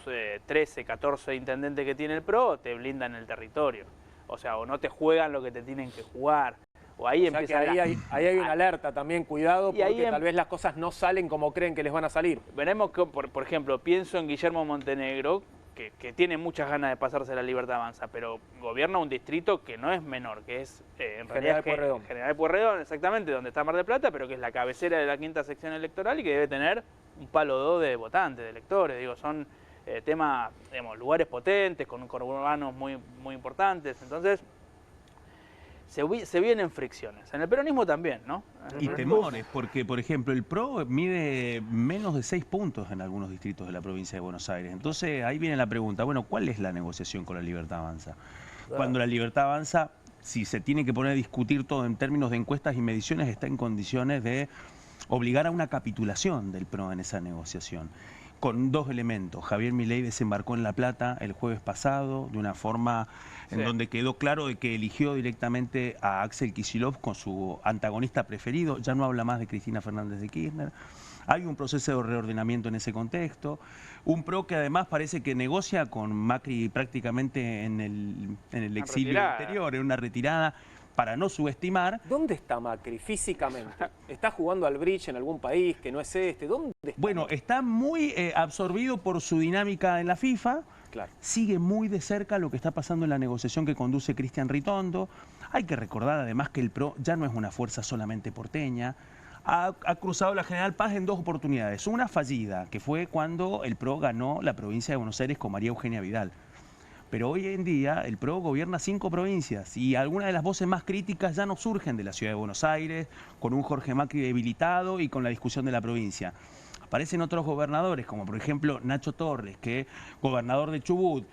13, 14 intendentes que tiene el PRO te blindan el territorio. O sea, o no te juegan lo que te tienen que jugar. O ahí empieza ahí hay una alerta también, cuidado, porque tal vez las cosas no salen como creen que les van a salir. Veremos que, por ejemplo, pienso en Guillermo Montenegro, que tiene muchas ganas de pasarse la Libertad Avanza, pero gobierna un distrito que no es menor, que es en realidad General Pueyrredón, exactamente, donde está Mar del Plata, pero que es la cabecera de la 5ª sección electoral y que debe tener un palo 2 de votantes, de electores. Digo, son temas, digamos, lugares potentes, con urbanos muy, muy importantes. Entonces, se vienen fricciones. En el peronismo también, ¿no? Y temores, porque, por ejemplo, el PRO mide menos de 6 puntos en algunos distritos de la provincia de Buenos Aires. Entonces, ahí viene la pregunta, bueno, ¿cuál es la negociación con la Libertad Avanza? Cuando la Libertad Avanza, si se tiene que poner a discutir todo en términos de encuestas y mediciones, está en condiciones de obligar a una capitulación del PRO en esa negociación. Con 2 elementos. Javier Milei desembarcó en La Plata el jueves pasado de una forma en donde quedó claro de que eligió directamente a Axel Kicillof con su antagonista preferido. Ya no habla más de Cristina Fernández de Kirchner. Hay un proceso de reordenamiento en ese contexto. Un PRO que además parece que negocia con Macri prácticamente en el exilio anterior, en una retirada, para no subestimar. ¿Dónde está Macri físicamente? ¿Está jugando al bridge en algún país que no es este? ¿Dónde está? Bueno, está muy absorbido por su dinámica en la FIFA. Claro. Sigue muy de cerca lo que está pasando en la negociación que conduce Cristian Ritondo. Hay que recordar además que el PRO ya no es una fuerza solamente porteña. Ha cruzado la General Paz en 2 oportunidades. Una fallida, que fue cuando el PRO ganó la provincia de Buenos Aires con María Eugenia Vidal. Pero hoy en día el PRO gobierna 5 provincias y algunas de las voces más críticas ya no surgen de la ciudad de Buenos Aires, con un Jorge Macri debilitado y con la discusión de la provincia. Aparecen otros gobernadores, como por ejemplo Nacho Torres, que es gobernador de Chubut,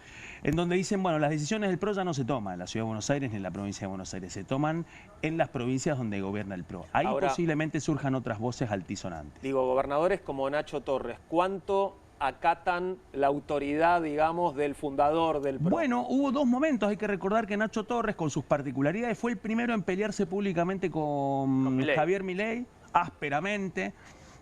en donde dicen, bueno, las decisiones del PRO ya no se toman en la ciudad de Buenos Aires ni en la provincia de Buenos Aires, se toman en las provincias donde gobierna el PRO. Ahí ahora, posiblemente surjan otras voces altisonantes. Digo, gobernadores como Nacho Torres, ¿cuánto acatan la autoridad, digamos, del fundador del PRO? Bueno, hubo 2 momentos. Hay que recordar que Nacho Torres, con sus particularidades, fue el primero en pelearse públicamente con Javier Milei, ásperamente.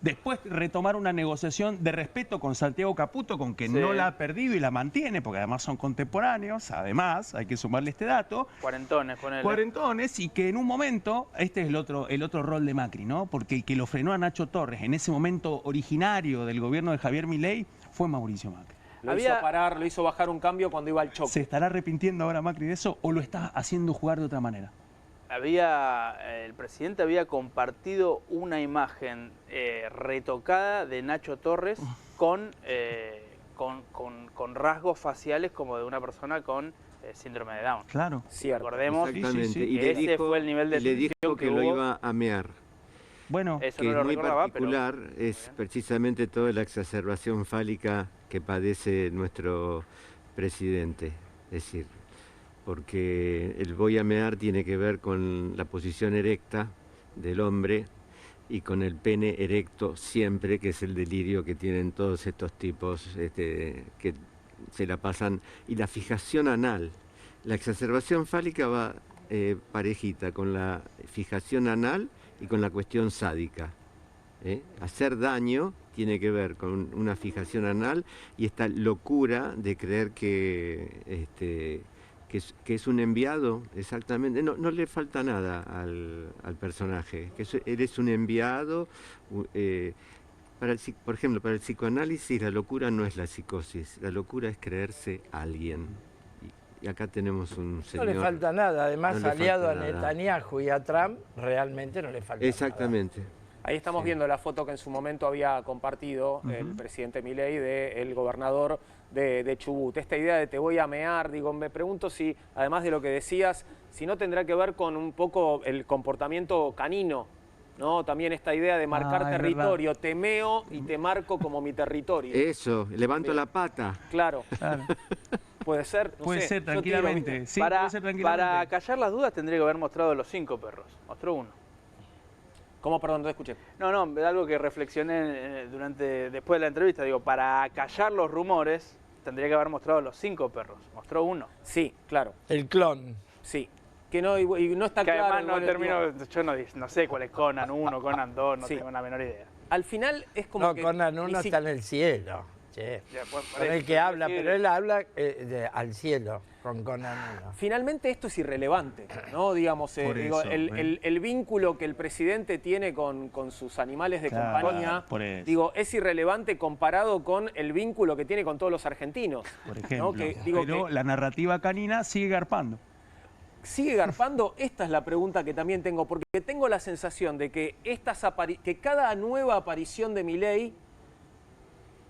Después retomar una negociación de respeto con Santiago Caputo, con que no la ha perdido y la mantiene, porque además son contemporáneos, además, hay que sumarle este dato. Cuarentones, ponele. Cuarentones, y que en un momento, este es el otro rol de Macri, ¿no? Porque el que lo frenó a Nacho Torres en ese momento originario del gobierno de Javier Milei fue Mauricio Macri. Lo hizo parar, lo hizo bajar un cambio cuando iba al choque. ¿Se estará arrepintiendo ahora Macri de eso o lo está haciendo jugar de otra manera? El presidente había compartido una imagen retocada de Nacho Torres con rasgos faciales como de una persona con síndrome de Down. Claro. Cierto. Recordemos Exactamente. que Y le ese dijo, fue el nivel de le dijo tensión que lo hubo. iba a mear. Bueno, eso que no es lo muy recordaba, particular, pero... es precisamente toda la exacerbación fálica que padece nuestro presidente. Es decir, porque el voy a mear tiene que ver con la posición erecta del hombre y con el pene erecto siempre, que es el delirio que tienen todos estos tipos que se la pasan. Y la fijación anal, la exacerbación fálica va parejita con la fijación anal y con la cuestión sádica. Hacer daño tiene que ver con una fijación anal y esta locura de creer que es un enviado, exactamente. No le falta nada al personaje, que eres un enviado. Por ejemplo, para el psicoanálisis la locura no es la psicosis, la locura es creerse alguien. Y acá tenemos un señor... No le falta nada, además no le aliado a falta nada. Netanyahu y a Trump, realmente no le falta Exactamente. nada. Ahí estamos viendo la foto que en su momento había compartido el presidente Milei del gobernador de Chubut. Esta idea de te voy a mear, digo, me pregunto si, además de lo que decías, si no tendrá que ver con un poco el comportamiento canino, ¿no? También esta idea de marcar territorio, te meo y te marco como mi territorio. Eso, levanto la pata. Claro. Puede ser, no puede sé, ser tranquilamente. Sí, para, puede ser tranquilamente. para callar las dudas tendría que haber mostrado los 5 perros. Mostró uno. ¿Cómo? Perdón, no escuché. No, algo que reflexioné después de la entrevista. Digo, para callar los rumores tendría que haber mostrado los 5 perros. Mostró uno. Sí, claro. El clon. Sí. Que no, y no está que claro. Además yo no sé cuál es Conan 1, Conan 2, no Sí. tengo la menor idea. Al final es como No, que... Conan 1 está en el cielo. Che. Ya, pues, Con el que habla, pero él habla al cielo con Conan 1. Finalmente esto es irrelevante, ¿no? Digamos, digo, el vínculo que el presidente tiene con sus animales de compañía, digo, es irrelevante comparado con el vínculo que tiene con todos los argentinos. Por ejemplo, ¿no? pero la narrativa canina sigue garpando. ¿Sigue garpando? Esta es la pregunta que también tengo, porque tengo la sensación de que, que cada nueva aparición de Milei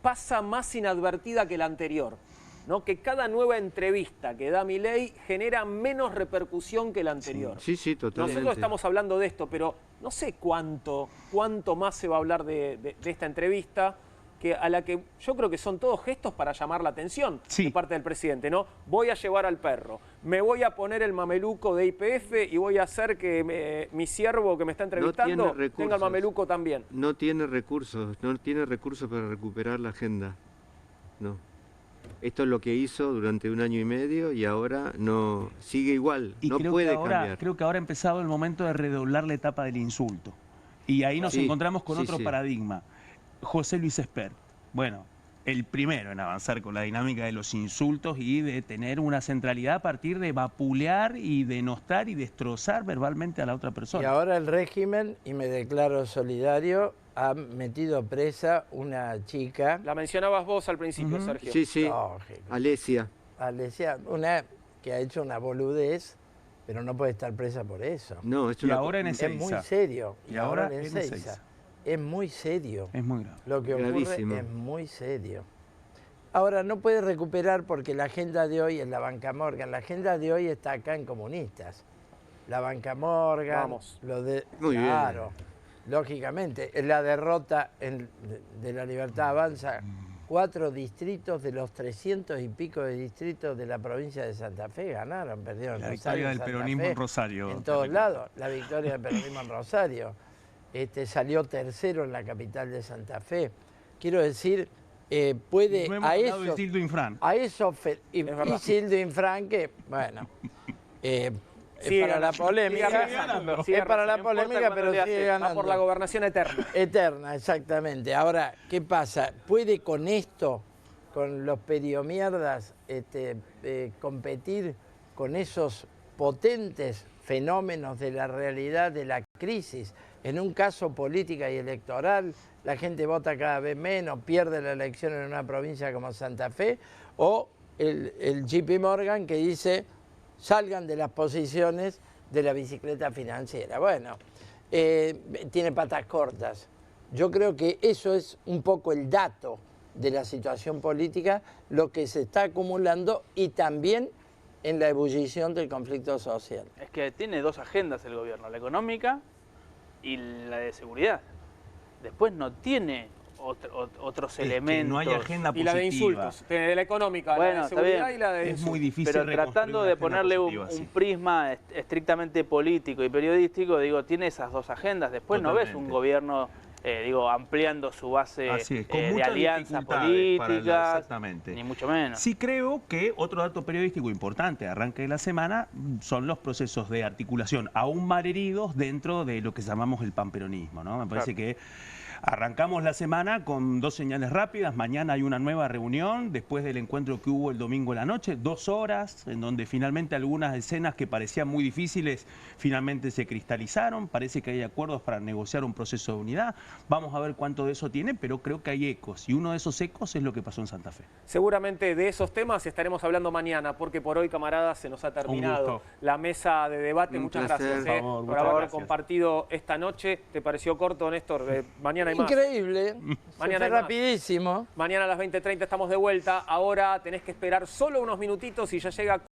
pasa más inadvertida que la anterior, ¿no? Que cada nueva entrevista que da Milei genera menos repercusión que la anterior. Sí, totalmente. Nosotros estamos hablando de esto, pero no sé cuánto más se va a hablar de esta entrevista, a la que yo creo que son todos gestos para llamar la atención de parte del presidente, ¿no? Voy a llevar al perro, me voy a poner el mameluco de YPF y voy a hacer que mi siervo que me está entrevistando tenga el mameluco también. No tiene recursos para recuperar la agenda. No. Esto es lo que hizo durante 1 año y medio y ahora no sigue igual, y no puede cambiar. Creo que ahora ha empezado el momento de redoblar la etapa del insulto. Y ahí nos encontramos con otro paradigma. José Luis Esper, bueno, el primero en avanzar con la dinámica de los insultos y de tener una centralidad a partir de vapulear y denostar y destrozar verbalmente a la otra persona. Y ahora el régimen, y me declaro solidario, ha metido presa una chica. La mencionabas vos al principio, Sergio. Sí, Alesia. Alesia, una que ha hecho una boludez, pero no puede estar presa por eso. No, y ahora en Ezeiza. Es muy serio. Y ahora en Ezeiza. Es muy serio. Es muy grave. Lo que ocurre es muy serio. Ahora, no puede recuperar porque la agenda de hoy es la Banca Morgan. La agenda de hoy está acá en Comunistas. La Banca Morgan. Vamos. Muy claro, lógicamente. Es la derrota de la Libertad Avanza. 4 distritos de los 300 y pico de distritos de la provincia de Santa Fe ganaron, perdieron. La victoria del peronismo en Rosario. En todos lados. La victoria del peronismo en Rosario. Salió tercero en la capital de Santa Fe. Quiero decir, puede no hemos hablado de Isildo Infran. A eso Isildo Infran, que, bueno, para la polémica. Es para la polémica, pero sigue ganando. Va por la gobernación eterna. Eterna, exactamente. Ahora, ¿qué pasa? ¿Puede con esto, con los pediomierdas, competir con esos potentes fenómenos de la realidad de la crisis? En un caso política y electoral, la gente vota cada vez menos, pierde la elección en una provincia como Santa Fe, o el JP Morgan que dice salgan de las posiciones de la bicicleta financiera. Bueno, tiene patas cortas. Yo creo que eso es un poco el dato de la situación política, lo que se está acumulando y también en la ebullición del conflicto social. Es que tiene dos agendas el gobierno, la económica y la de seguridad. Después no tiene otros elementos. No hay agenda positiva. Y la de insultos, de la económica, bueno, la de seguridad bien. y la de insultos. Es muy difícil. Pero tratando de ponerle un prisma estrictamente político y periodístico, digo, tiene esas dos agendas. Después Totalmente. no ves un gobierno ampliando su base de alianzas políticas, exactamente. ni mucho menos. Sí creo que otro dato periodístico importante, arranque de la semana, son los procesos de articulación aún malheridos dentro de lo que llamamos el panperonismo, ¿no? Me parece que arrancamos la semana con dos señales rápidas. Mañana hay una nueva reunión después del encuentro que hubo el domingo en la noche, 2 horas, en donde finalmente algunas escenas que parecían muy difíciles finalmente se cristalizaron. Parece que hay acuerdos para negociar un proceso de unidad. Vamos a ver cuánto de eso tiene, pero creo que hay ecos. Y uno de esos ecos es lo que pasó en Santa Fe. Seguramente de esos temas estaremos hablando mañana, porque por hoy, camaradas, se nos ha terminado la mesa de debate. Muchas gracias por haber compartido esta noche. ¿Te pareció corto, Néstor? Mañana hay más. Increíble. Mañana hay rapidísimo. Mañana a las 20:30 estamos de vuelta. Ahora tenés que esperar solo unos minutitos y ya llega